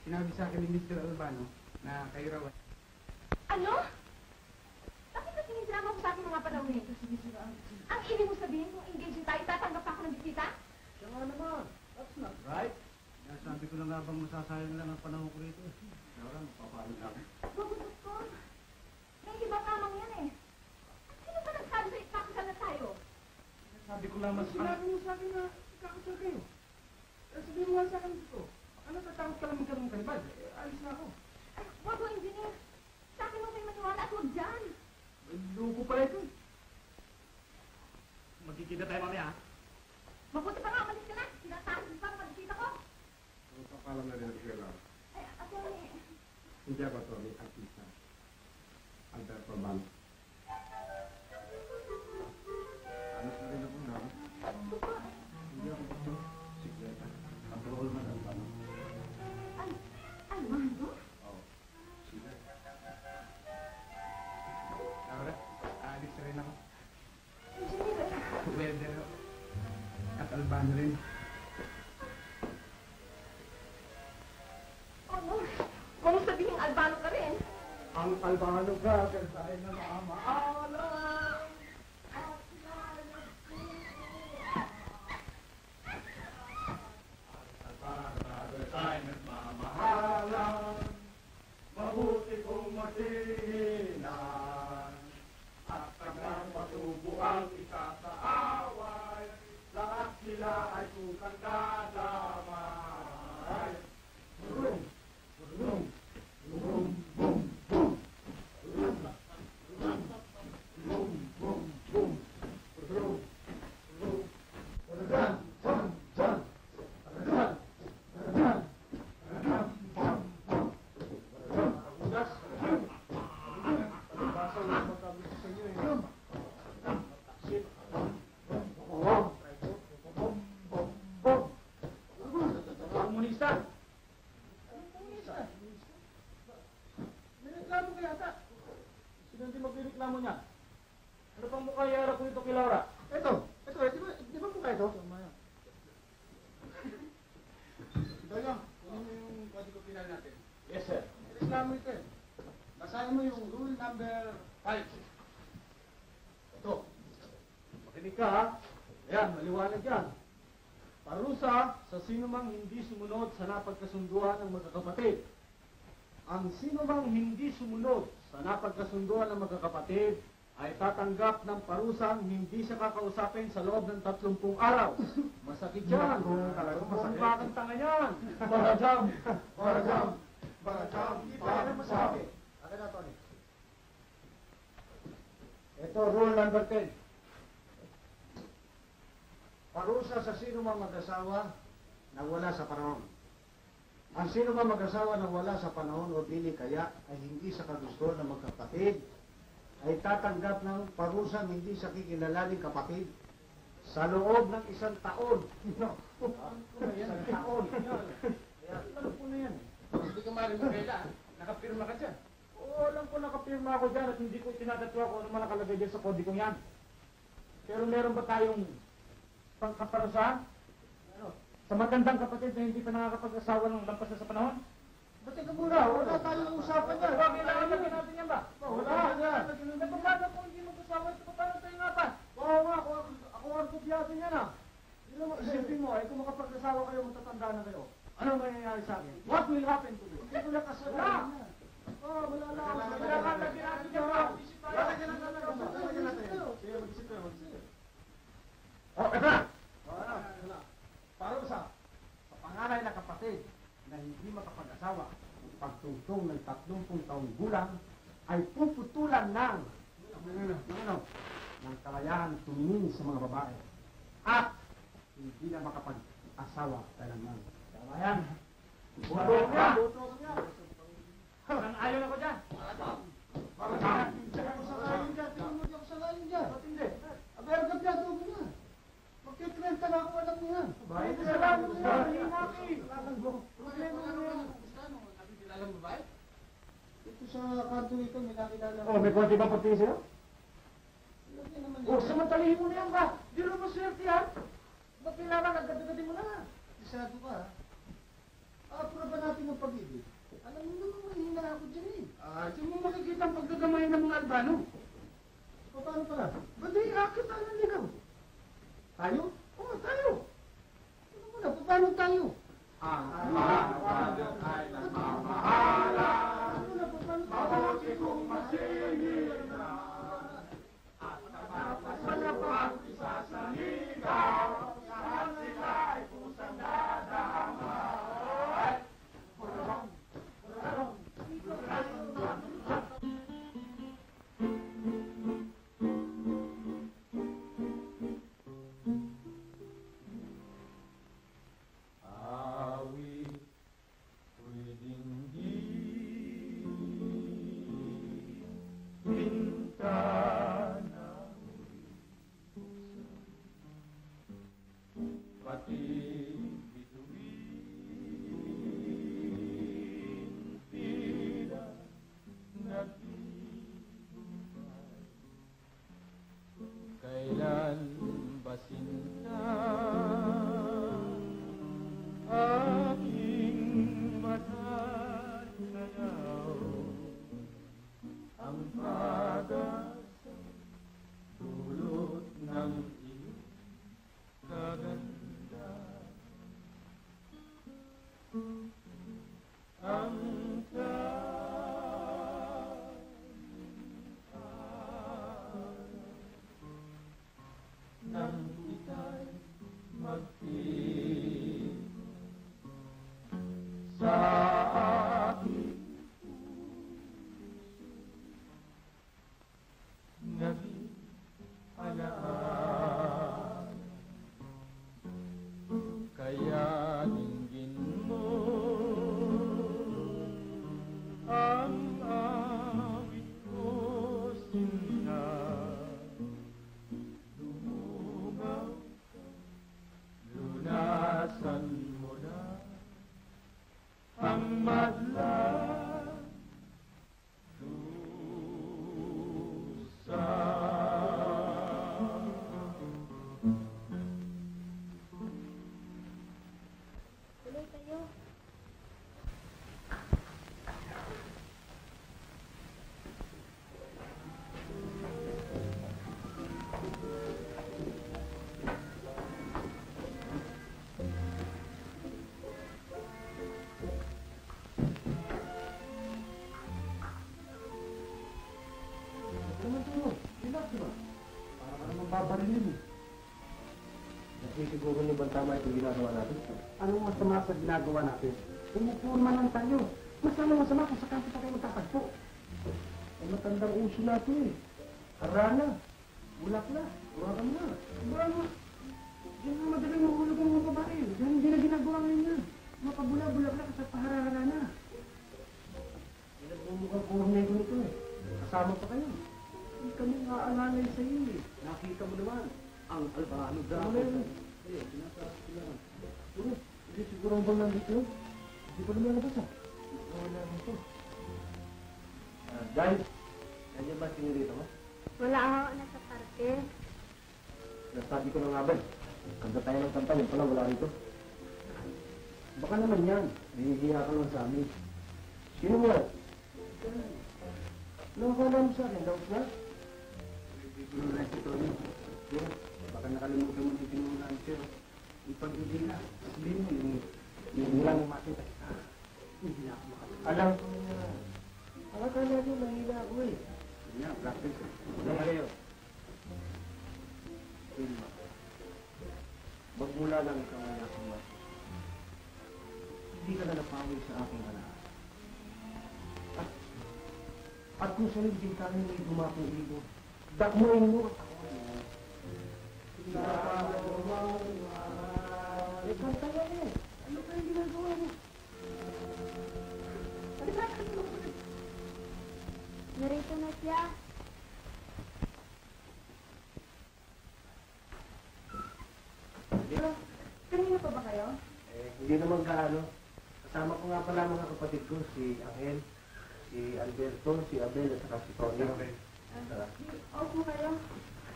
sinabi sa akin ni Mr. Albano na kayo raw. Ano? Bakit na sinisirama mo sa akin mga panahon nito? Ang ibig mo sabihin kung engaged tayo, tatanggap ako ng bisita? Siya nga naman. That's not right. Sabi ko na nga bang masasayang lang ang panahon ko rito. Laura, magpapalo lang. Magutot ko. May iba kamang yan eh. Sino ba nagsabi sa ikakasal na tayo? Sabi ko lang mas... Sinabi mo sa akin na kakasal kayo. Sabihin mo nga sa akin dito. Baka natatakot ka lang magkaroon ng kanibal. Alis na ako. Ay, wag mo, engineer. Sa akin mo kayo maniwala at huwag dyan. Lugo pala ito. Magkikita tayo mamaya, ha? Mabuti pa nga, umalis ka na. Sinasahid pa ang magkita ko. Ang pakalam na rin ako lang. Ay, attorney. Hindi ako ito, may artista. Alberto Ban. Anos na rin ako na. Hindi ako ito. Sikleta. Ang role man ang tanong. Albano? Oo. Sige. Laura, aalis na rin ako. Engineer. Weather at Albano rin. Ano? Kung sabihin Albano ka rin. Ang Albano ka, kasi na maamaalam. Mabuti kong matinan at kanyang patubo ang ikakaaway, lahat sila ay tukang dadamay. Brum, brum, brum, brum, brum. Brum, brum, brum. Brum, brum. Jan, jan, jan. Jan, jan. Komunista! May reklamo ka yata. Sino hindi magreklamo niya? Ano pang mukha yara ko ito kay Laura? Ito, di ba mukha ito? Dayang, kunin mo yung kodigo pinal natin. Yes, sir. Reklamo ito eh. Basahin mo yung rule number 5. Ito. Makinig ka, ha? Ayan, maliwanag yan. Parusa sa sinumang hindi sumunod sa napagkasunduan ng magkakapatid. Ang sinumang hindi sumunod sa napagkasunduan ng magkakapatid ay tatanggap ng parusang hindi siya kakausapin sa loob ng 30 araw. Masakit yan. Kung bakit tanga yan? Barajam! Barajam! Barajam, para masabi. Akin na, Tony. Ito, rule number 10. Parusa sa sino mang mag-asawa na wala sa panahon. Ang sino mang mag-asawa na wala sa panahon o dili kaya ay hindi sa kagustuhan ng magkapatid ay tatanggap ng parusang hindi sa kikilalaning kapatid sa loob ng 1 taon. Isang taon. Ano po na yan? Hindi ka maaaring magkaila. Nakapirma ka dyan. Oo, alam ko nakapirma ako dyan at hindi ko tinatatwa kung ano man nakalagay dyan sa kodikong yan. Pero meron ba tayong pangkaparusahan? Ano? Sa magandang kapatid na hindi pa nakakapag-asawa ng lampas na sa panahon? Ba't ikaw muna? Wala tayong usapan yan. Wala, kailangan natin yan ba? Wala yan. Nagpapala kung hindi mag-asawa ito, paano tayo nga pa? Oo nga, ako ang kopyaso niyan ah. Isipin mo, kung makapag-asawa kayo, matatanda na kayo. Ano mangyayari sa akin? What will happen to you? Hindi ko na kasalanan. Oh, wala lang. Wala ka na ginagawa niya ba? Wala ka na Sige, mag-isip kayo, mag-isip. Oh, ito na! Ano? Parusa sa panganay na kapatid na hindi makapag-asawa, pagtungtong ng 30 taong gulang ay puputulan ng kalayahan tumingin sa mga babae at hindi na makapag-asawa kailanman. Kalayan! Buto ka! Ang ayaw na ko dyan! Bakit? Hindi ako sakayin dyan! Hindi ako sakayin dyan! Ba't hindi? Abergat dyan, doon mo na! Magkikrenta na ako, alam mo yan! Bakit? Salamat sa akin! sa kanto rito, may nakilala ko. Oh, may konti ba pagtingin sa'yo? Lagi naman Oh, yun. samantalihin mo na yan ba? Di rin maswerte yan. Ba't kailangan nagkadagadi mo na? Isado ka, ha? Pura ba natin ang pag-ibig? Alam mo naman, mahina ako dyan eh. Di mo makikita ang pagkagamay ng mga Albano. Paano pala? Ba't di akit tayo ng ligaw? Tayo? Oo, tayo. Ano muna, paano tayo? Ang Ano muna, paano tayo? kong masingil na Kailan ba sinta aking matatanaw ang pag-asa dulot ng iyong kaganda ang nang ika'y magpili sa aking puso naging alaan. Kaya dinggin mo ang awit ko, sinta. Lunasan mo na ang madlang lusa. Tuloy tayo. Naman tayo. Relax ba? Para ka naman babarilin eh. Kasi siguro ni Bang tama itong ginagawa natin. Anong masama sa ginagawa natin? Pumupurma lang tayo. Masama kung sa kanto pa kayo magtatagpo. Ay matandang uso natin eh. Karana. Bulak na. Urakan na. Ano? Diyan na madaling mahulog ang mga babae. Diyan hindi na ginagawa ngayon yan. Mapabula-bulak na kasi paharara na. Nagmumukhang puro nego nito eh. Kasama pa kayo. Hindi kami aalalay sa iyo eh. Nakita mo naman. Ang Albano daw. Ayun, sinasabi ko lang. Puro, hindi siguro ang bang nandito yun? Hindi pa lumalabas ah. Wala na ito. Guys, nandiyan ba sinirito mo? Wala ako nasa parke. Nasabi ko na nga ba eh. Kanta tayo ng kanta, yun pala wala rito. Baka naman yan. Nahihiya ka lang sa amin. Sino mo? Nakakala mo sa akin, daw na? Hindi ko na si Tony. Pero, baka nakalimutan mo yung pinunan, pero ipag-hindi na. Sabihin mo yung lang makita. Hindi na ako makita. Alam ko na. Akala nyo, mahila ako eh. Hindi na, practice. Alam kayo. Magmula lang ikaw ay akong mas. Hindi ka na napawid sa aking anak. At kung sa libing ka rin ay dumakong ibo, dakmuin mo ang ako. Eh, kanta yan eh. Ano kayong ginagawa mo? Narito na siya. Kanina pa ba kayo? Eh, hindi naman kaano. Kasama ko nga pala mga kapatid ko, si Angel, Si Alberto, si Abel, at saka si Tony. Opo kayo.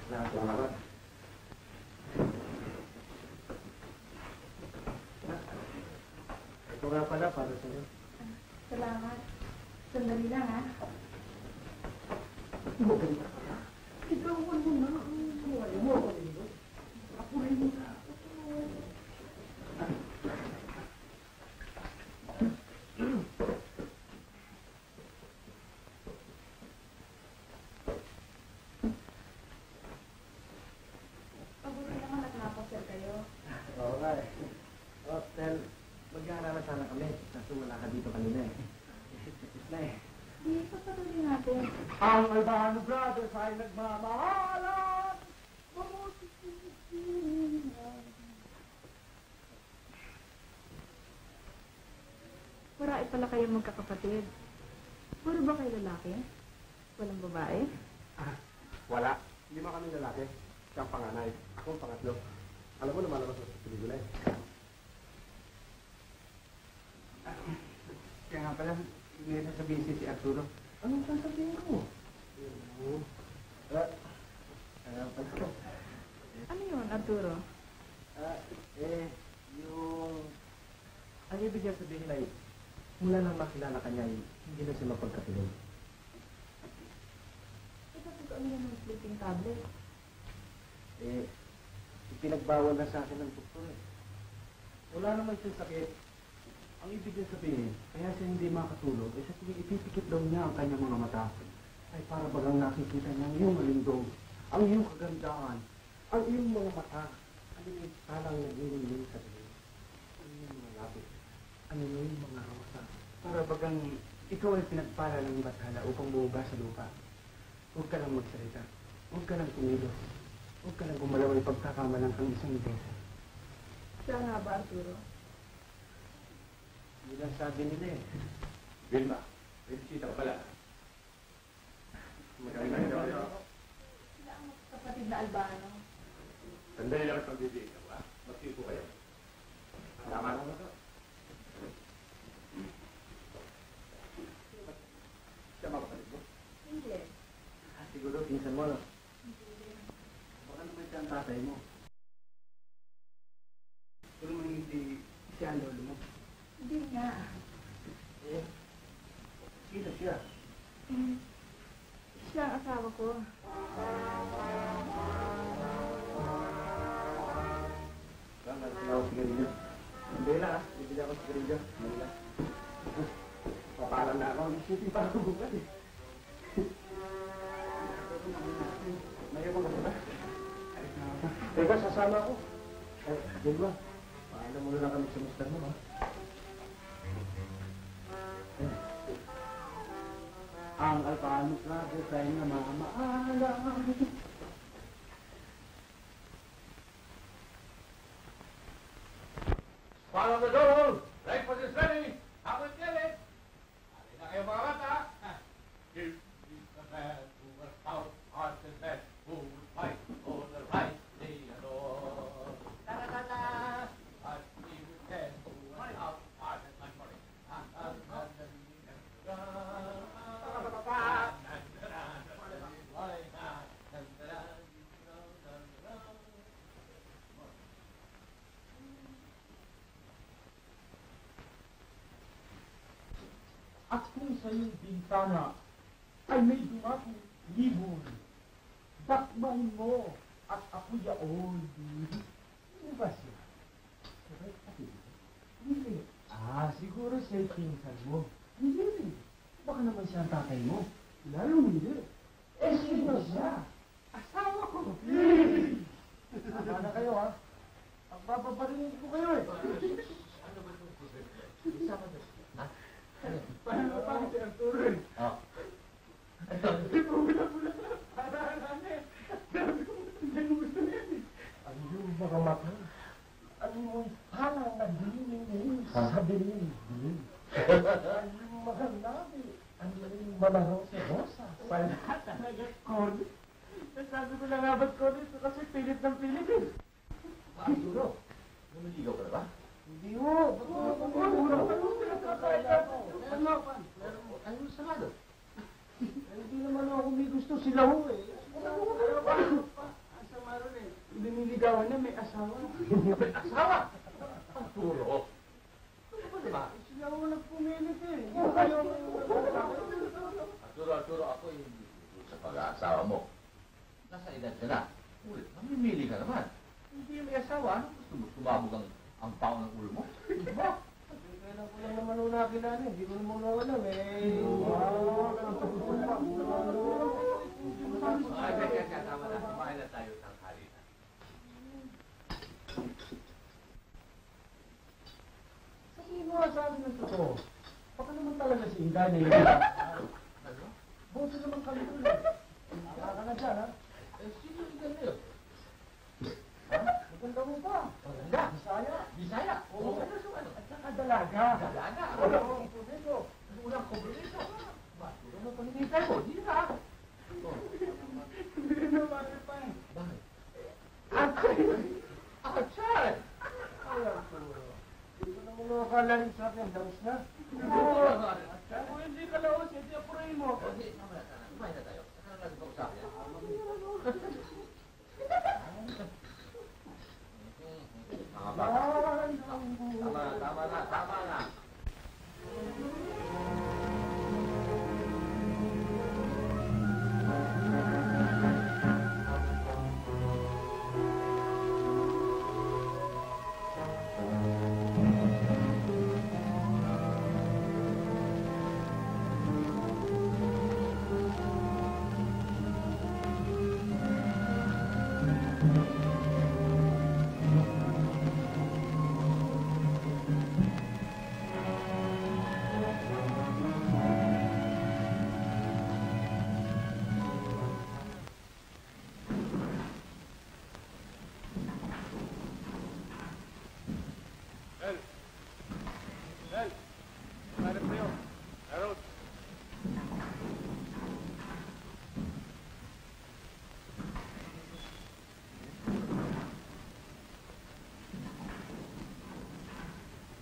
Salamat. Ito nga pala para sa iyo. Salamat. Sandali lang, ha? Maganda ka na. Ikaw mo na. Buhay mo. Ako rin mo na. Mabuti naman at napasal kayo. Oo nga eh. Oh, Tel, mag-aaralan sana kami. Kaso wala ka dito kanina eh. Tapos na eh. Di, patuloy natin. Ang Albano Brothers ay nagmamahalan! Marami pala kayo magkakapatid. Puro ba kayo lalaki? Walang babae? Wala. Lima kami lalaki. Siya ang panganay. Ako ang pangatlo. Alam mo naman ako sa pelikula eh. Kaya nga pala, may sasabihin si Arturo. Anong sasabihin ko? Ano pala ko? Ano yun, Arturo? Yung... Ang ibig niya sabihin ay, mula nang makilala ka niya, hindi na siya mapagkatulog. Ito ano yan ng sleeping tablet? Ipinagbawal na sa akin ng doktor eh. Wala naman siyang sakit. Ang ibig niya sabihin, kaya siya hindi makatulog, sa tuwing ipipikit daw niya ang kanyang mga mata, ay para bagang nakikita niya ang iyong malindong, ang iyong kagandaan, ang iyong mga mata, ang iyong talang naglililing sa iyo, ang iyong mga lapit, ang iyong mga rosa. Para bagang ikaw ay pinagpala ng bathala upang bumaba sa lupa. Huwag ka lang magsalita. Huwag ka lang tumilos. Huwag ka lang gumalaw ay pagkakamalang kang isang beses. Siya nga ba, Arturo? Yun ang sabi nila eh. Vilma, may bisita ka pala. Sila ang kapatid na Albano. Sandali lang at pagbibigyan ko, ha? Magsipo kayo. Tama naman ito. Siya makapatid mo? Hindi. Siguro, pinsan mo, no? Baka naman siya ang tatay mo. Pero man hindi siya ang lolo mo. Hindi nga. Sino siya? Siya ang asawa ko. Baka sila ako sigarilyo. Hindi na, bibili ako sigarilyo. Hindi na. Papalam na ako. Isipin pa ako bukas eh. May ako ba? Teka, sasama ako. Dilma, paalam muna lang kami sa mister mo, ha? Ang Albano Brothers ay namamaalam. Follow the door! Breakfast is ready! Ako at Kelly! Alin na kayo mga bata! Give me the man who was out on the bed, who would fight for the right day and all. Da-da-da-da! But he was dead who was out on the money. At kung sa iyong bintana ay may dumating ibon, dakman mo at ako yaon. Ano ba siya? Sabay kapit? Hindi. Siguro siya'y pinsan mo. Hindi. Baka naman siya ang tatay mo. Lalong hindi. Sino siya? Asawa ko. Tama na kayo, ha? Pagpapaparinig ko kayo, eh. Ano ba ito? Isa ka doon. Ha? Paano pa si Arturo, eh? Oh. Hindi po, wala. Para namin. Sabi ko, hindi ko gusto niya, eh. Ang iyong mga mata. Ang iyong parang naglilingin sa bilin-bilin. Ang iyong mga labi. Ang iyong malaro sa rosa. Wala talaga, Corny. Nasabi ko lang nga ba't Corny? Kasi pilit ng pilit, eh. Arturo, lumiligaw ka na ba? Hindi ho. Ano? Ano sarado? sila ho eh. Asa maroon eh. Biniligawan na may asawa. May asawa! Arturo! Ano ba diba? Sila ho nagpumilit eh. Arturo, ako hindi sa pag-aasawa mo. Nasa edad ka na. Ulit, mamimili ka naman. Hindi may asawa, ano gusto mo? Sumabog ang pao ng ulo mo? Hindi ba? Kailan ko lang naman una kilala. Hindi ko naman alam eh. Tama na. Kumain na tayo ng harina. Sabihin mo sa amin ng totoo. Baka naman talaga si Inday na yun. Ano? Boso naman kami doon eh. Baka ka na dyan ha. Sino yung ganda yun? Ha? Maganda mo ba? Maganda. Bisaya. Bisaya? Oo. Ano so ano? At saka dalaga. Dalaga? Oo. Kompromiso. Unang kompromiso. Maturo na paninitay mo. Hindi na. Hindi na mali pa eh. Bakit? Atay! Atsay! Alam ko. Hindi ko na mga akalain sa akin. Daos na. Kung hindi ka laos, hindi apurahin mo. Okay, tama na. Kumain na tayo. Saka na natin pag-usapan yan. Mga bata. Tama na.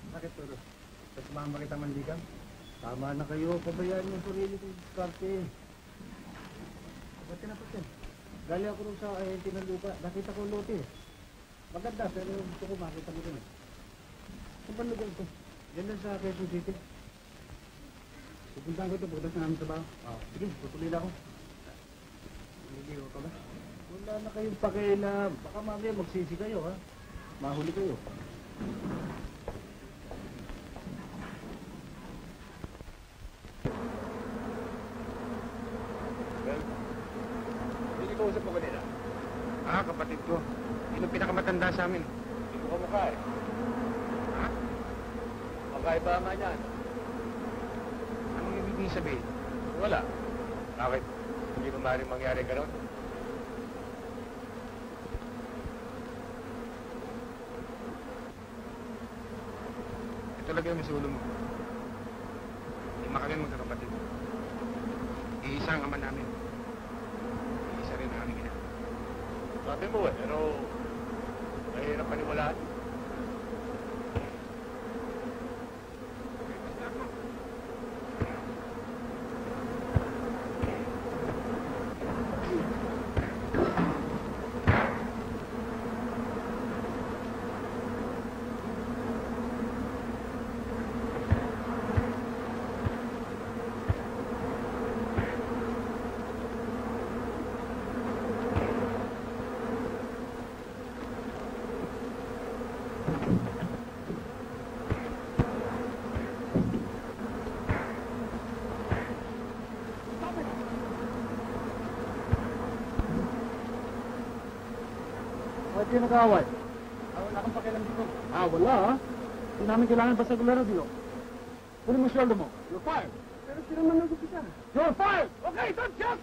Bakit, Toro? Sa sumama kita mandigan? Tama na kayo. Pabayaan yung sarili kong diskarte. Ba't tinapatin? Galing ako rin sa ahente ng lupa. Nakita ko lote. Maganda, pero gusto ko makita mo rin. Saan ba lugar ito? Yan lang sa Quezon City. Pupuntahan ko ito pagkatapos na namin trabaho. Sige, tutuloy na ako. Naligaw ka ba? Wala na kayong pakialam. Baka mamaya magsisi kayo, ha? Mahuli kayo. Hindi ko usap mo kanina. Kapatid ko. Yun ang pinakamatanda sa amin. Hindi mo kamukha eh. Ha? Magkaiba nga niyan. Anong ibig sabihin? Wala. Bakit? Hindi ko maaaring mangyari gano'n? Ito talaga yung masulo mo. Lima kami magkakapatid. Iisa ang ama namin. Iisa rin ang aming ina. Sabi mo eh, pero mahirap paniwalaan. Bakit kayo nag-aaway? Wala kang pakialam dito. Wala ha? Hindi namin kailangan basta gulero dito. Kunin mo sweldo mo. You're fired. Pero sila man nag-upisa. You're fired! Okay, don't shout!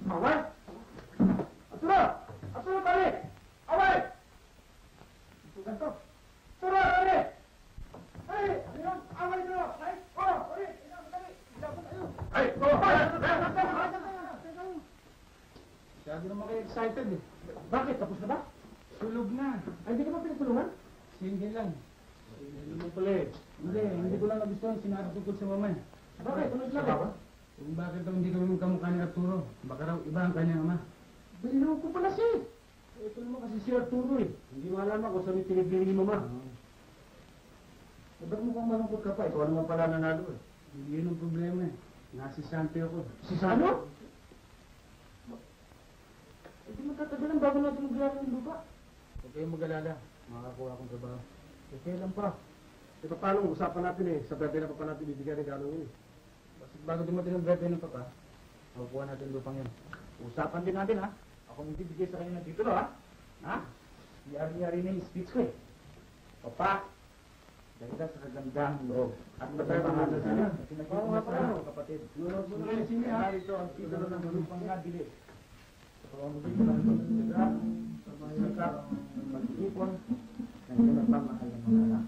Away! Asura! Asura, tali! Away! Ito ganito. Asura, tali! Ay! Ano yun? Away nyo! Ay! Oh! Ay! Tali! Dapat tayo! Ay! Masyado naman kayo excited eh. Bakit? Tapos na ba? Sulog na. Ay, hindi ka ba pinagtulungan? Single lang. Hindi naman pala eh. Hindi ko lang nagustuhan. Sinara tungkol sa mama. Bakit? Ano sila ba? Kung bakit daw hindi kami magkamukha ni Arturo. Baka raw iba ang kanyang ama. Bilog ko pala siya. Ito naman kasi si Arturo eh. Hindi mo alam kung saan yung pinipili ni Mama. Ba't mukhang malungkot ka pa? Ikaw naman pala nanalo eh. Yun ang problema eh. Nasisante ako. Si Sano? Hindi magtatagalan bago natin maglaro ng lupa. Huwag kayong mag-alala. Makakakuha akong trabaho. Okay lang pa. Ito paano usapan natin eh. Sa birthday na pa natin bibigyan ng gano'n yun eh. Kasi bago dumating ang birthday ng papa, makukuha natin lupang yan. Usapan din natin, ha? Ako magbibigay sa kanya ng titulo, ha? Ha? Yari-yari na yung speech ko, eh. Papa, dahil sa kagandang loob. At matapang sa sana. Oo nga pala. Kapatid. Nunod mo na yung sini ha. Ito ang titulo ng lupang nabili. Ito ang magbibigay ng pagkakita. Sabay-sakap ng mag-ipon ng pinagmamahal ng mga anak.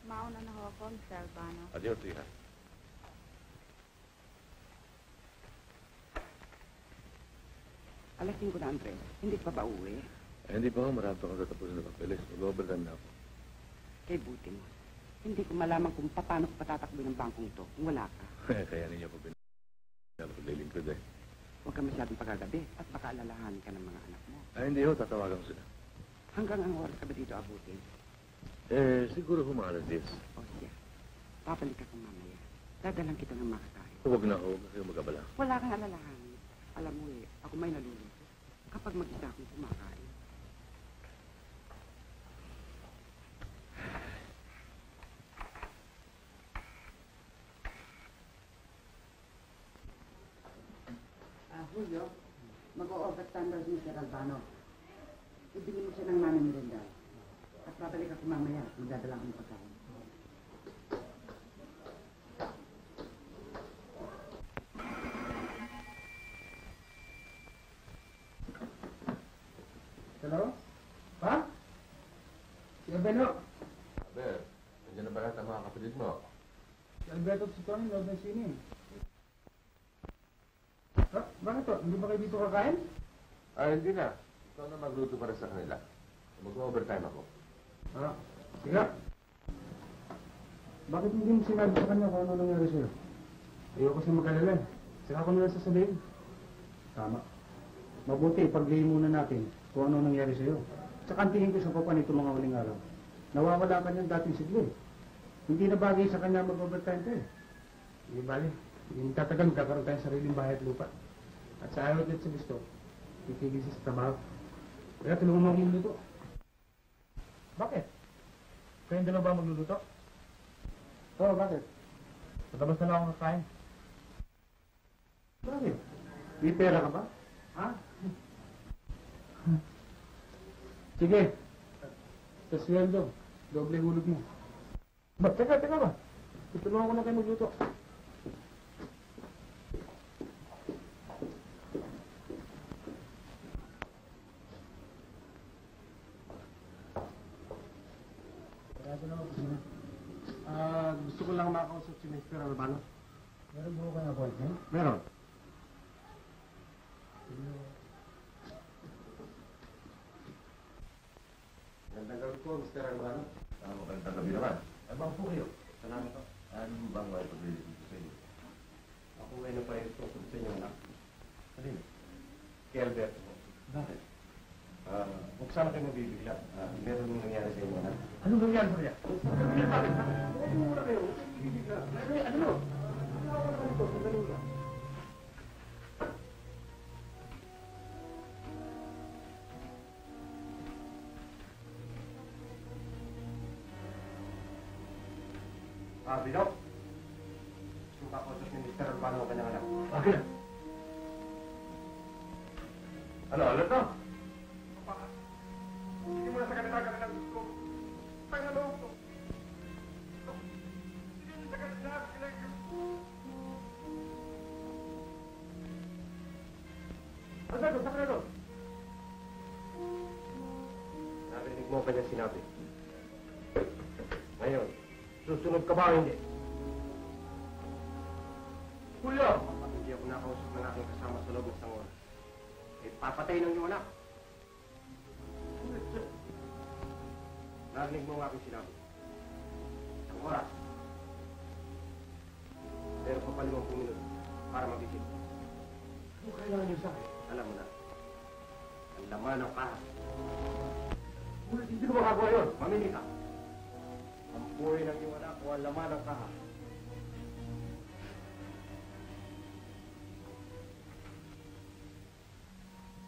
Mauna na ho ako, Mr. Albano. Adios, hija. Alas 5 na, Andres. Hindi pa ba uwi? Hindi pa ako marami pa tatapusin na papeles. Mag-overtime na ako. Kay buti mo. Hindi ko malaman kung paano ko patatakbo ng bangkong ito kung wala ka. Kaya ninyo po pinapaglilingkod eh. Huwag ka masyadong pagkagabi at baka alalahanin ka ng mga anak mo. Ay, hindi ho. Tatawagan ko sila. Hanggang ang oras ka ba dito abutin? Siguro humalas 10. O siya, papalik ako mamaya. Dadalang kita ng makakain. Huwag na ho. Kasi mag-abala. Wala kang alalahanin. Alam mo eh, ako may naluluto kapag mag-isa akong kumakain. Julio, mag-o-overtime daw si Mr. Albano. Ibigin mo siya ng mami Miranda. At babalik ako mamaya. Magdadala akong pagkain. Hello? Pa? Si Albano. Aber, nandiyan na ba lahat ang mga kapatid mo? Si Alberto at si Tony, loob ng sini. Ha? Bakit to? Hindi ba kayo dito kakain? Hindi na. Ikaw na magluto para sa kanila. Mag-overtime ako. Ah, sige. Bakit hindi mo sinabi sa kanya kung ano nangyari sa'yo? Ayoko siya mag-alala. Saka ko nila sasabihin. Tama. Mabuti, ipag-lay muna natin kung ano nangyari sa'yo. Tsaka tingin ko sa papa nito mga huling araw. Nawawala ka niyang dating siglo eh. Hindi na bagay sa kanya mag-overtime ka eh. Hindi bali. Hindi tatagal, magkakaroon tayong sariling bahay at lupa. At sa ayaw at sa gusto, titigil siya sa trabaho. Kaya tulungan mo akong magluluto. Bakit? Kayo din na ba magluluto? Oo, bakit? Patabas na lang ako kakain. Bakit? May pera ka ba? Ha? Sige. Sa sweldo, doble hulog mo. Ba, teka ba? Tutulungan ko na kayo magluto. Gusto ko lang makausap si Mr. Albano. Meron mo ka na appointment? Meron. Gandang gabi po, Mr. Albano. Magandang gabi naman. Abang po kayo. Salamat po. Ano bang may paglilingkod sa inyo? Ako ngayon na pa yung tungkol sa inyo, anak. Kanino? Kay Alberto po. Bakit? Huwag sana kayo mabibigla. Meron nang nangyari sa inyo, anak. Anong nangyari sa niya? Huwag mo muna kayo. Bibigla. Ano? Ano naman ito? Sandali lang. Bino. Yung kakusap ni Mr. Albano ang kanyang anak. Bakit? Ano, alam na? Hindi mo na sa kanila ng gusto. Sakredo! Narinig mo kanya sinabi. Ngayon, susunod ka ba o hindi? Julio! Kapag hindi ako nakausap ng aking kasama sa loob ng isang oras, eh papatay ng iyong anak. Narinig mo ang aking sinabi. Isang oras. Pero pa 5 minuto para magising. Ano kailangan niyo sa akin? Alam mo na. Ang laman ng kaha. Ngunit hindi ko makagawa yun. Mamili ka. Ang buhay ng iyong anak o ang laman ng kaha.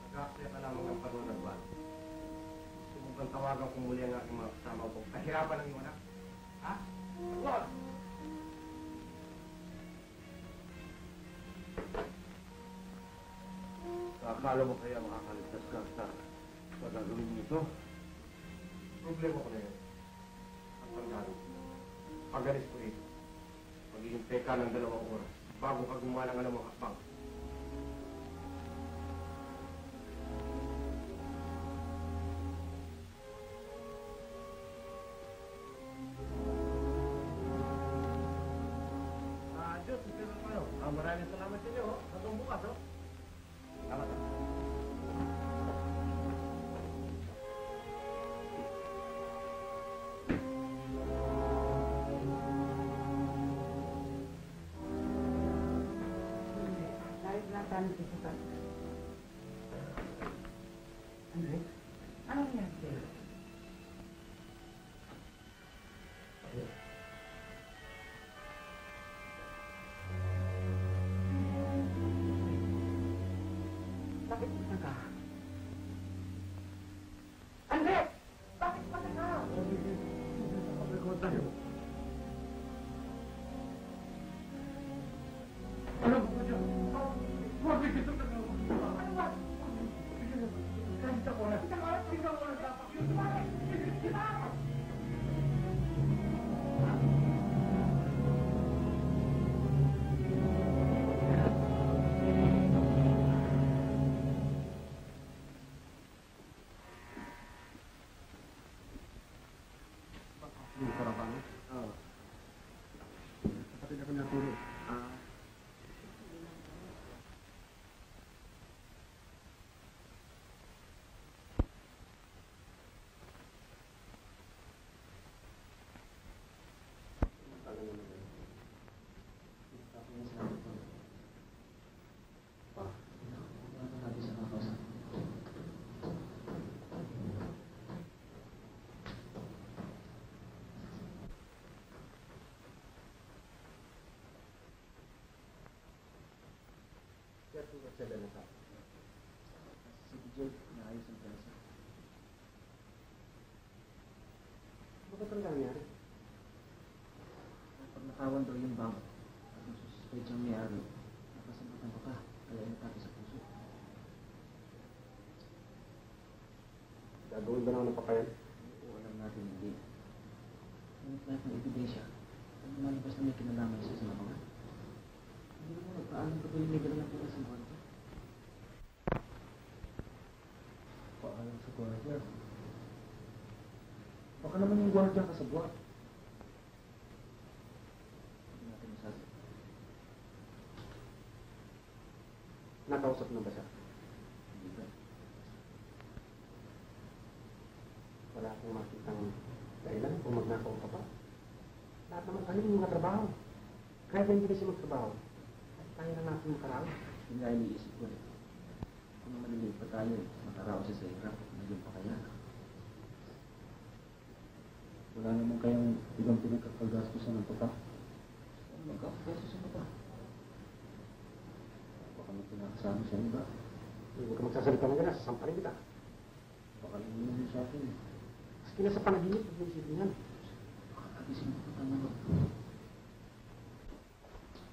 Nag-aaksaya ka lamang ng panunod ba? Gusto mo bang tawagan kung muli ang aking mga kasama upang kahirapan ng iyong anak? Ha? Lord! Akala mo kaya makakaligtas ka sa gagawin nito? Problema ko na yun. Ang pagdaro. Pagalis ko ito. Maghihintay ka ng 2 oras bago ka gumawa ng alam mo hakbang. Diyos, ito na kayo. Maraming salamat sa inyo. Hanggang bukas, oh. Salamat. Dahil lang tayo nagkikita. Andre, ano nangyari sa'yo? Bakit pa ka? Andre! Bakit pa ka? Ano ba dyan? Huwag ito na lang. Ano ba? Kahit ako na. Tingnan mo na dapat. Yung karapan? Oo. Kapatid ako natulog. Si DJ, naayos ang prensa. Bakit ang nangyari? Pag nakawan daw yung bangko, at ang suspect siyang may-ari, nakasambatan pa ka, kaya inatake sa puso. Gagawin ba naman ng papayan? Oo, alam natin hindi. Ngunit lahat ng ebidensya, ang lumalabas na may kinalaman siya sa labangan. Hindi mo nagpaalam ka ba yung legal na pera sa bangko? Paalam sa gwardiya. Baka naman yung gwardiya kasabwat. Hindi natin masabi. Nakausap na ba siya? Hindi ba? Wala akong makitang dahilan kung magnakaw ka pa. Lahat naman tayo yung mga trabaho. Kahit na hindi na siya magtrabaho, tayo na natin makaraos. Yun nga iniisip ko eh. Kung maliliit pa tayo, makaraos siya sa hirap, nagyan pa kaya. Wala naman kayang ibang pinagkakagastusan ng papa. Ano magkakagastusan pa pa? Baka may pinakasama siya, di ba? Huwag ka magsasalita ng gana, sasamparin kita. Baka lang naman sa akin eh. Maski na sa panaginip, huwag mo isipin yan. Baka nagising ko pa tama ba?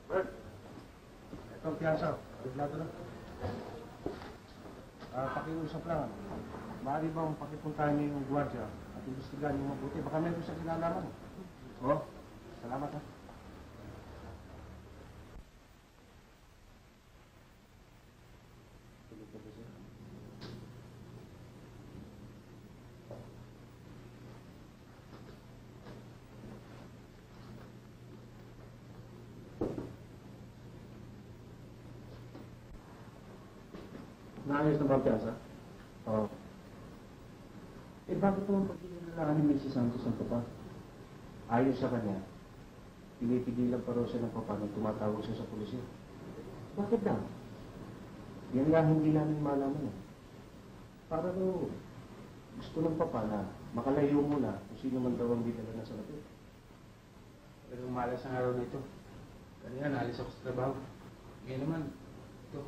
Bert! Ito ang piyansa. Reglado na. Pakiusap lang. Maaari bang pakipuntahan niyo yung gwardiya at imbestigahan niyo mabuti? Baka meron siya kinalaman. Oo. Salamat ha. Tulog ka ba siya? Naayos na ba ang piyasa? Oo. Eh, bakit naman pag ni Mrs. Santos ang papa? Ayon sa kanya, pinipigilan pa raw siya ng papa nang tumatawag siya sa pulisya. Bakit daw? Yan nga hindi namin malaman eh. Para daw gusto ng papa na makalayo muna kung sino man daw ang dinala na sa lapit. Pero malas ang araw na ito. Kanina naalis ako sa trabaho. Ngayon naman, ito.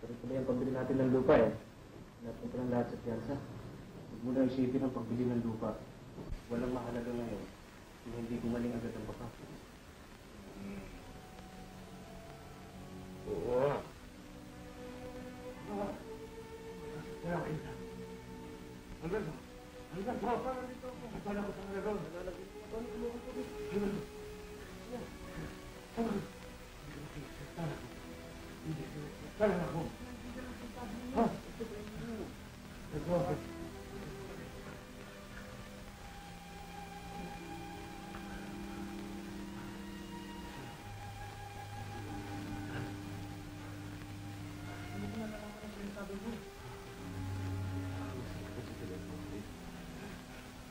Pero ito ba yung pambili natin ng lupa eh? Napunta ng lahat sa piyansa. Huwag mo na isipin ang pagbili ng lupa. Walang mahalaga ngayon kung hindi gumaling agad ang papa. Oo.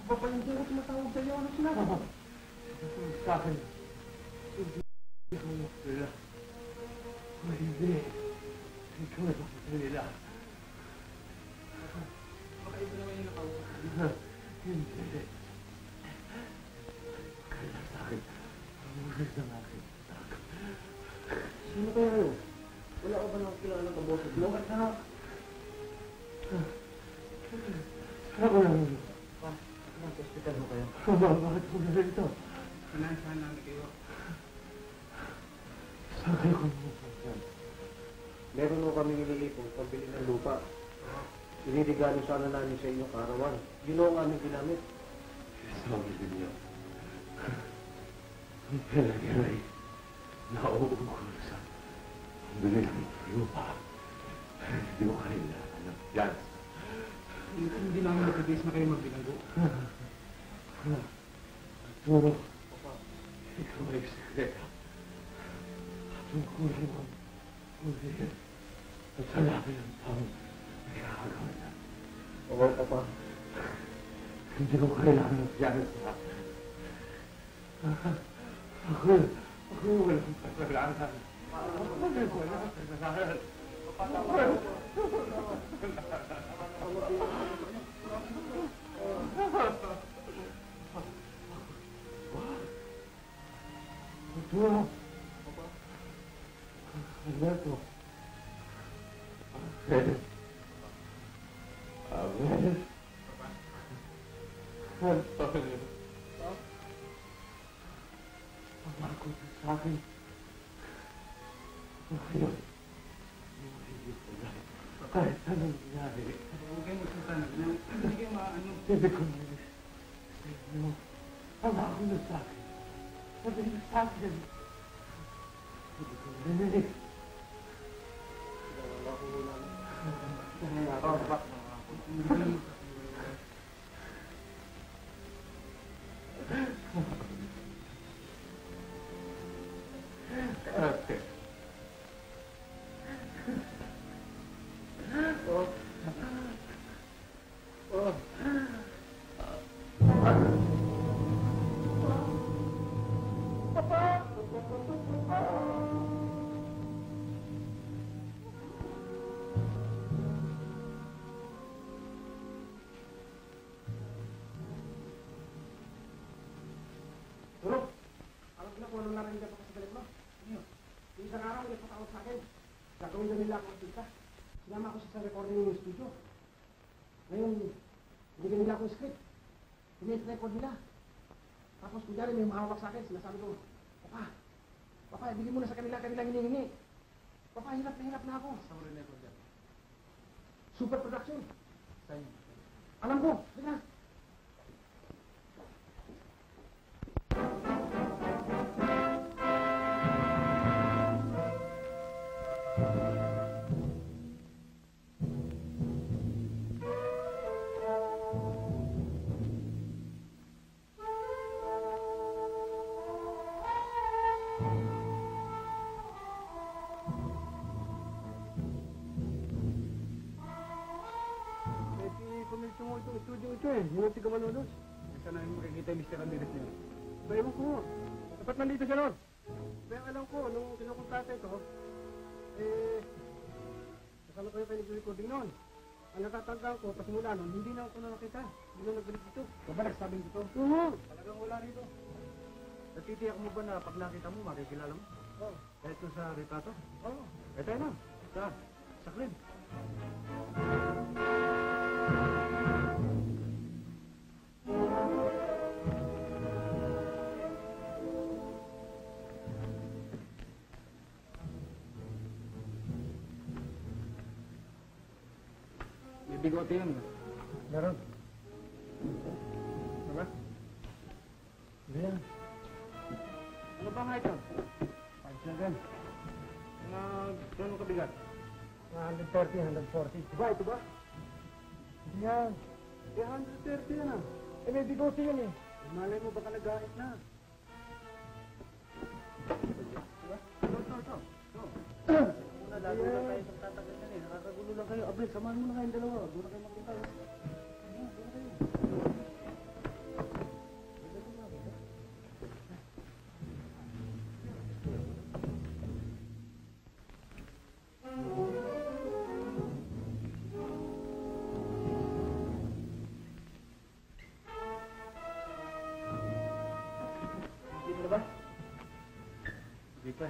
Papa, hindi ko tumatawag sa'yo. Ano sinabi mo? Sa akin. Hindi ko nila. Hindi. Ikaw na papatay nila. Baka iba naman yung nakaupo. Hindi. Kaya sa akin. Ang ulit ng akin. Sino kaya yun? Wala ka ba nakakilala ng kaboses mo? Ako lang yun. Nasa hospital mo kayo? Bakit ko na ito? Sinahan namin kayo. Saan kayo kumupunta? Meron mo kami nililipong pambili ng lupa. Iniregalo sana namin sa inyong karawan. Yun ang aming ginamit. Sabi din niyo. Ang pera ay nauugol sa pambili ng lupa. Hindi mo kailangan ng yan. Hindi namin nakabase na kayo magbilanggo. Puro, ikaw ay sekreto. Tungkulin mo, ulit. At sa labi ng taong nakakagawa na. Oo, Papa. Hindi ko kailangan ng tiyanas na. Ako walang kasalanan. Ako walang kasalanan. Arturo. Alberto. Abel. Abel. Antonio. Pangako sa akin. Ngayon. Kahit anong nangyari. Huwag kayo magsasanag na hindi kayo maano. Hindi ko narinig. Pangako na sa akin. Sabi na sa akin. Hindi ko narinig. Okay. Kung anong narinig ako sa galit mo. Isang araw, may patawag sa akin. Gagawin na nila ako artista. Sinama ako sa recording ng studio. Ngayon, binigyan nila ako script. Pinit-record nila. Tapos kunyari may mahawak sa akin. Sinasabi ko, Papa, ibigay mo na sa kanila kanilang hinihingi. Papa, hirap na ako. Saan mo rin record yan? Super production. Saan yun? Alam ko, sige na. pamilya mo itong studio ito eh. Yung tiga Malolos. Saan namin makikita yung Mr. Ramirez niyo? Ba, ewan ko. Dapat nandito siya nun. Kaya alam ko, nung kinukontrata ito, kasama ko yung kayo nag-recording noon. Ang natatandaan ko, pasimula nun, hindi na ako nakita. Hindi na nagbalik dito. Ikaw ba nagsabing dito? Oo. Talagang wala rito. Natitiyak mo ba na pag nakita mo, makikilala mo? Oo. Kahit kung sa retrato? Oo. Eh, tayo na. Sa crib. May bigote yun. Meron. Diba? Hindi yan. Ano ba nga ito? 5'7". Gano'ng kabigat? 130, 140. Diba? Ito ba? Hindi yan. Eh, 130 yan ah. Eh, may bigote yan eh. Malay mo baka nag-ait na. Diba? Ito. Una, lalo na tayo sa tatagal na eh. Nakakagulo lang kayo. Abel, samahan mo na kayong dalawa. Doon na kayo magpunta. Doon na kayo. Dito na ba? Hindi pa.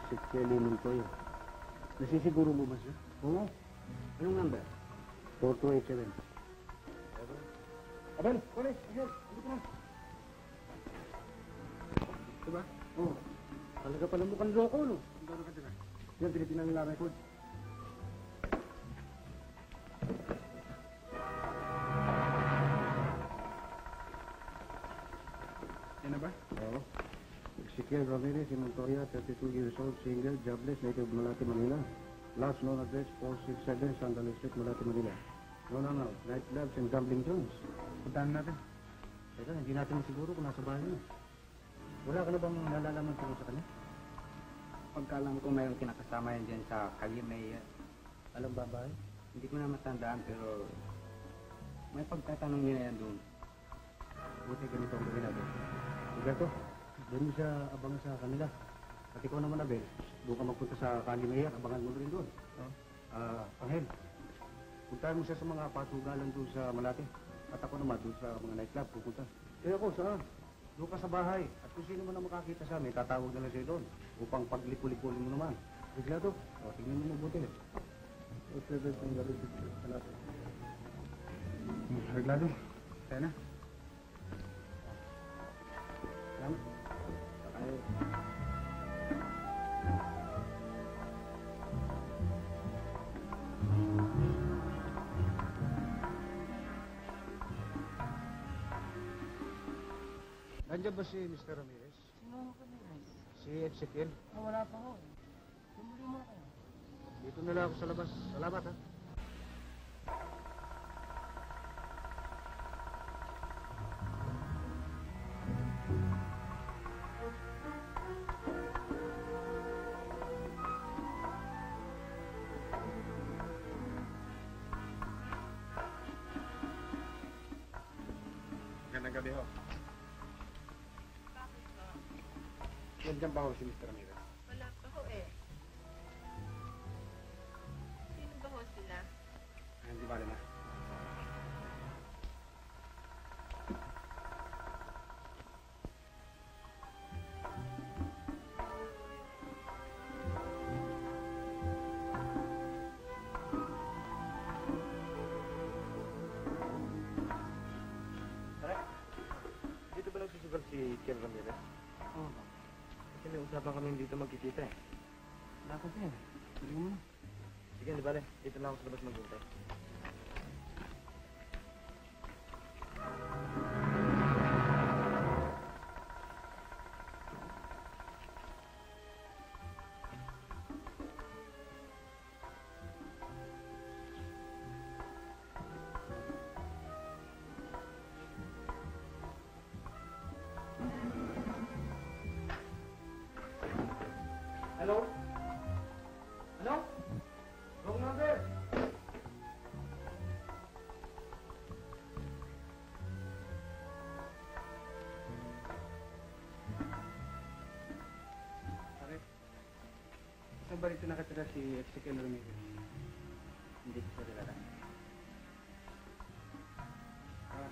Si Kelly Montoya. Nasisiguro mo ba siya? Oo. Anong number? 4287. Abel, kulit. Abel, dito na. Diba? Oo. Talaga pala mukhang loko, no? Ang gano'n ka diba? Yan, tinitingnan nila record. Yan na ba? Oo. Ezekiel Ramirez, Montoya, 32 years old, single, jobless, native Malate, Manila. Last known address, 467 Sandal Street, Malate, Manila. No. Nightclubs and gambling zones. Puntahan natin. Teka, hindi natin siguro kung nasa bahay niya. Wala ka na bang nalalaman tungkol sa kanya? Pagkalam ko mayroong kinakasama yan dyan sa Kali may... Alam ba bahay? Hindi ko na matandaan pero... May pagtatanong niya yan doon. Buti ganito ang gawin natin. Roberto, doon siya abangan sa kanila. At ikaw naman, Abel, doon ka magpunta sa Kali Mayor, abangan mo rin doon. Angel, puntahan mo siya sa mga pasugalan doon sa Malate. At ako naman doon sa mga nightclub pupunta. Eh ako, saan? Doon ka sa bahay. At kung sino man ang makakita sa amin, tatawag na lang siya doon. Upang paglipulikulin mo naman. Bigla to. O, tingnan mo mabuti. Reglado. Tayo na. Salamat. Ay. Nandiyan ba si Mr. Ramirez? Sino ka niya? Si Ezekiel? Wala pa ako. Sumuli mo na kayo. Dito na lang ako sa labas. Salamat, ha? Magandang gabi ho. Nandiyan ba ho si Mr. Ramirez? Wala pa ho eh. Sino ba ho sila? Hindi ba na? Dito ba nagsusugal si Ken Ramirez? Oo. Kasi may usapan kami dito magkikita eh. Wala ko siya. Suli mo na. Sige, di bale. Dito lang ako sa labas maghintay. rito nakatira si Ezekiel Ramirez? Hindi ko siya kilala. Ah.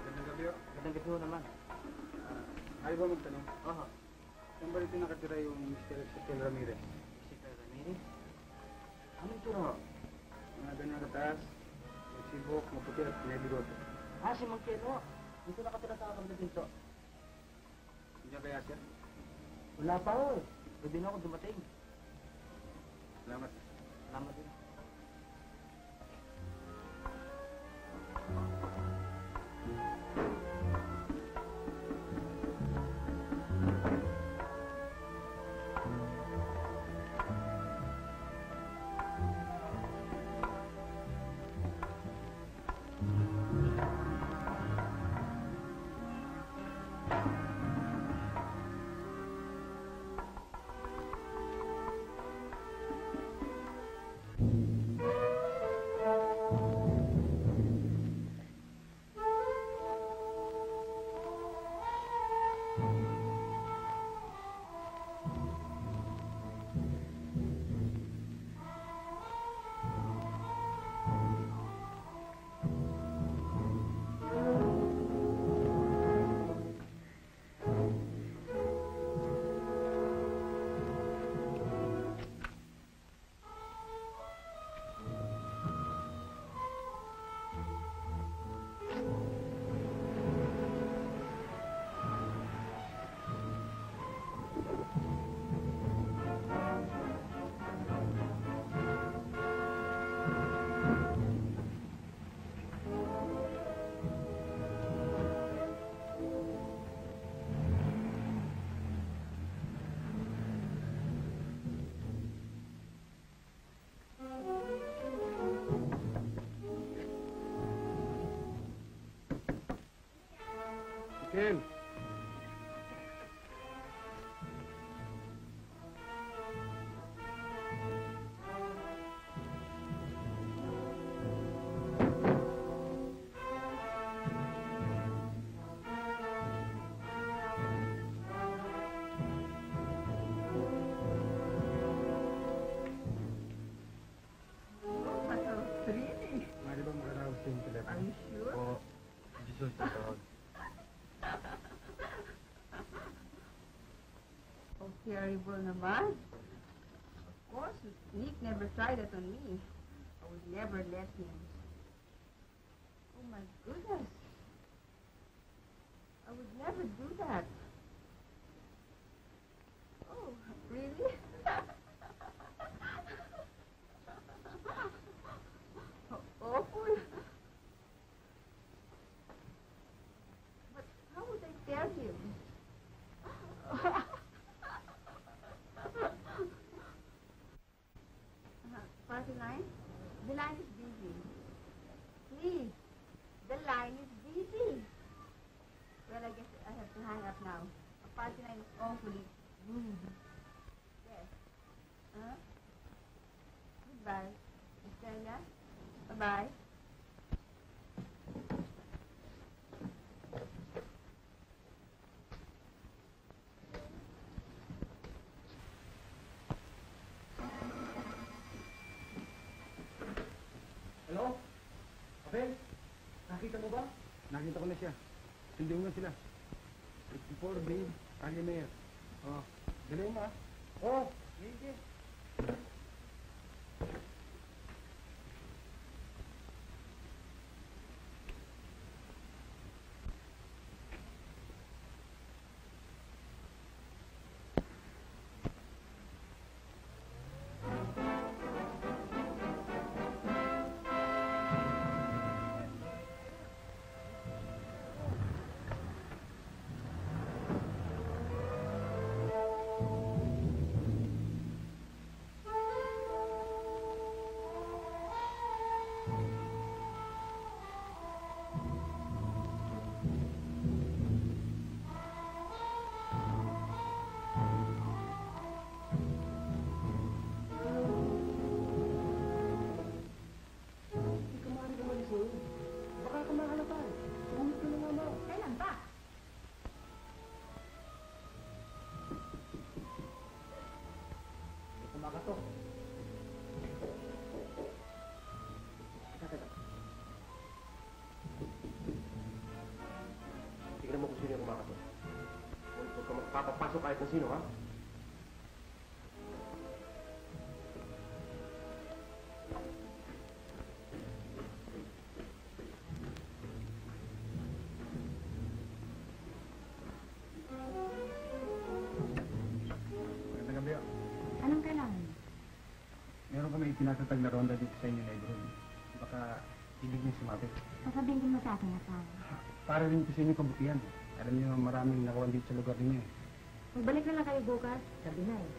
Magandang gabi ho. Magandang gabi ho naman. Ayaw ba magtanong? Oo. Saan ba rito nakatira yung Mr. Ezekiel Ramirez? Si Sir Ramirez. Anong tura ho? Mga ganyan kataas, may sibok, maputi at may bigote. Ah, si Mang Keno. Dito nakatira sa kabila dito. Hindi kaya sir? Wala pa ho eh. Pwede na ako dumating. Salamat. Salamat din. Ken! Mari ba makaraos yung telepono? Are you sure? Oo. Jesus, tawag. Oh, terrible naman. Of course, Nick never tried that on me. I would never let him. Oh my goodness. I would never do that. Oh, really? Awful. But how would I tell him? Party line? The line is busy. Please, the line is busy. Well, I guess I have to hang up now. A party line is awfully rude. Yes. Huh? Goodbye. Estella? Bye-bye. Hello? Abel? Nakita mo ba? Nakita ko na siya. Hindi mo na sila. 64 B, Kali Mayor. Oh, galing mo ah. Oo, hindi. papasok kahit na sino, ha? Magandang gabi. Anong kailangan? Meron kami tinatatag na ronda dito sa inyo, neighborhood. Baka ibig niyo sumabit. Sasabihin mo sa akin na tao. Para rin kasi inyo kabutihan. Alam niyo, maraming nakawan dito sa lugar ninyo eh. Magbalik na lang kayo bukas. Sabi na eh.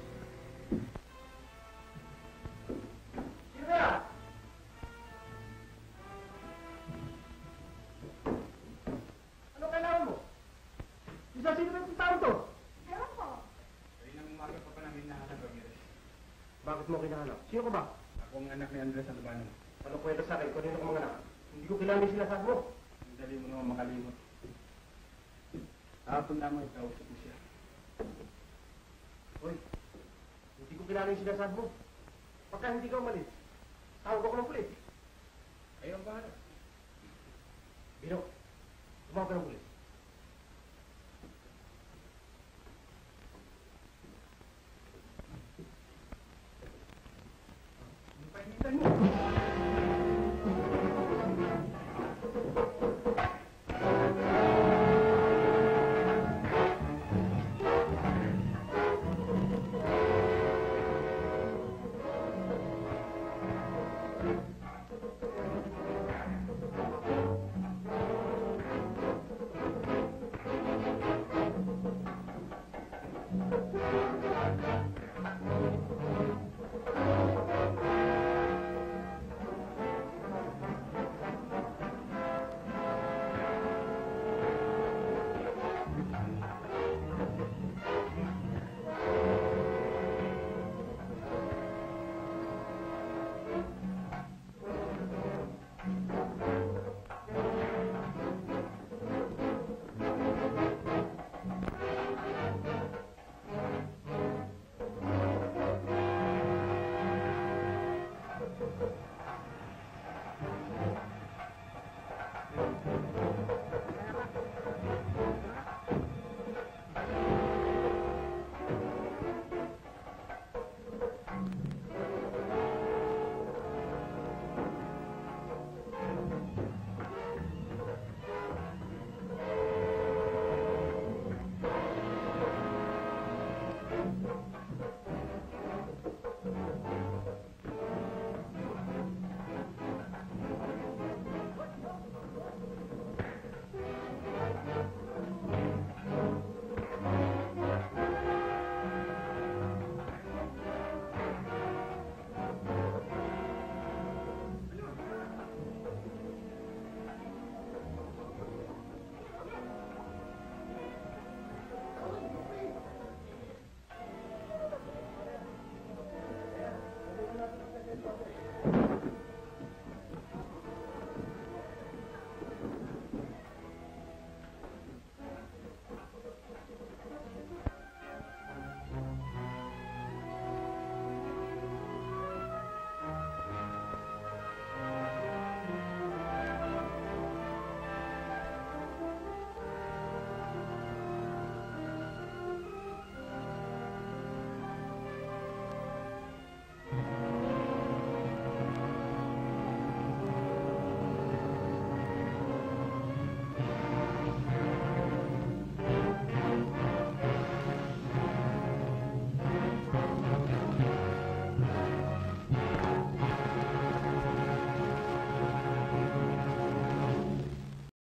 Ano kailangan mo? Isa sino ba itong tao to? Kaninang umaga pa namin nahanap, Ramirez. Bakit mo kinahanap? Sino ka ba? Ako ang anak ni Andres Albano. Ano kwento sa akin? Kanino ka mga anak? Hindi ko kilala yung sinasabi mo. Ang dali mo naman makalimot. Hapon naman ikausap mo siya. Hoy, hindi ko kilala yung sinasabi mo. Pagka hindi ka umalis, tawag ako ng pulis. Kayo ang bahala. Bino, tumawag ka ng pulis.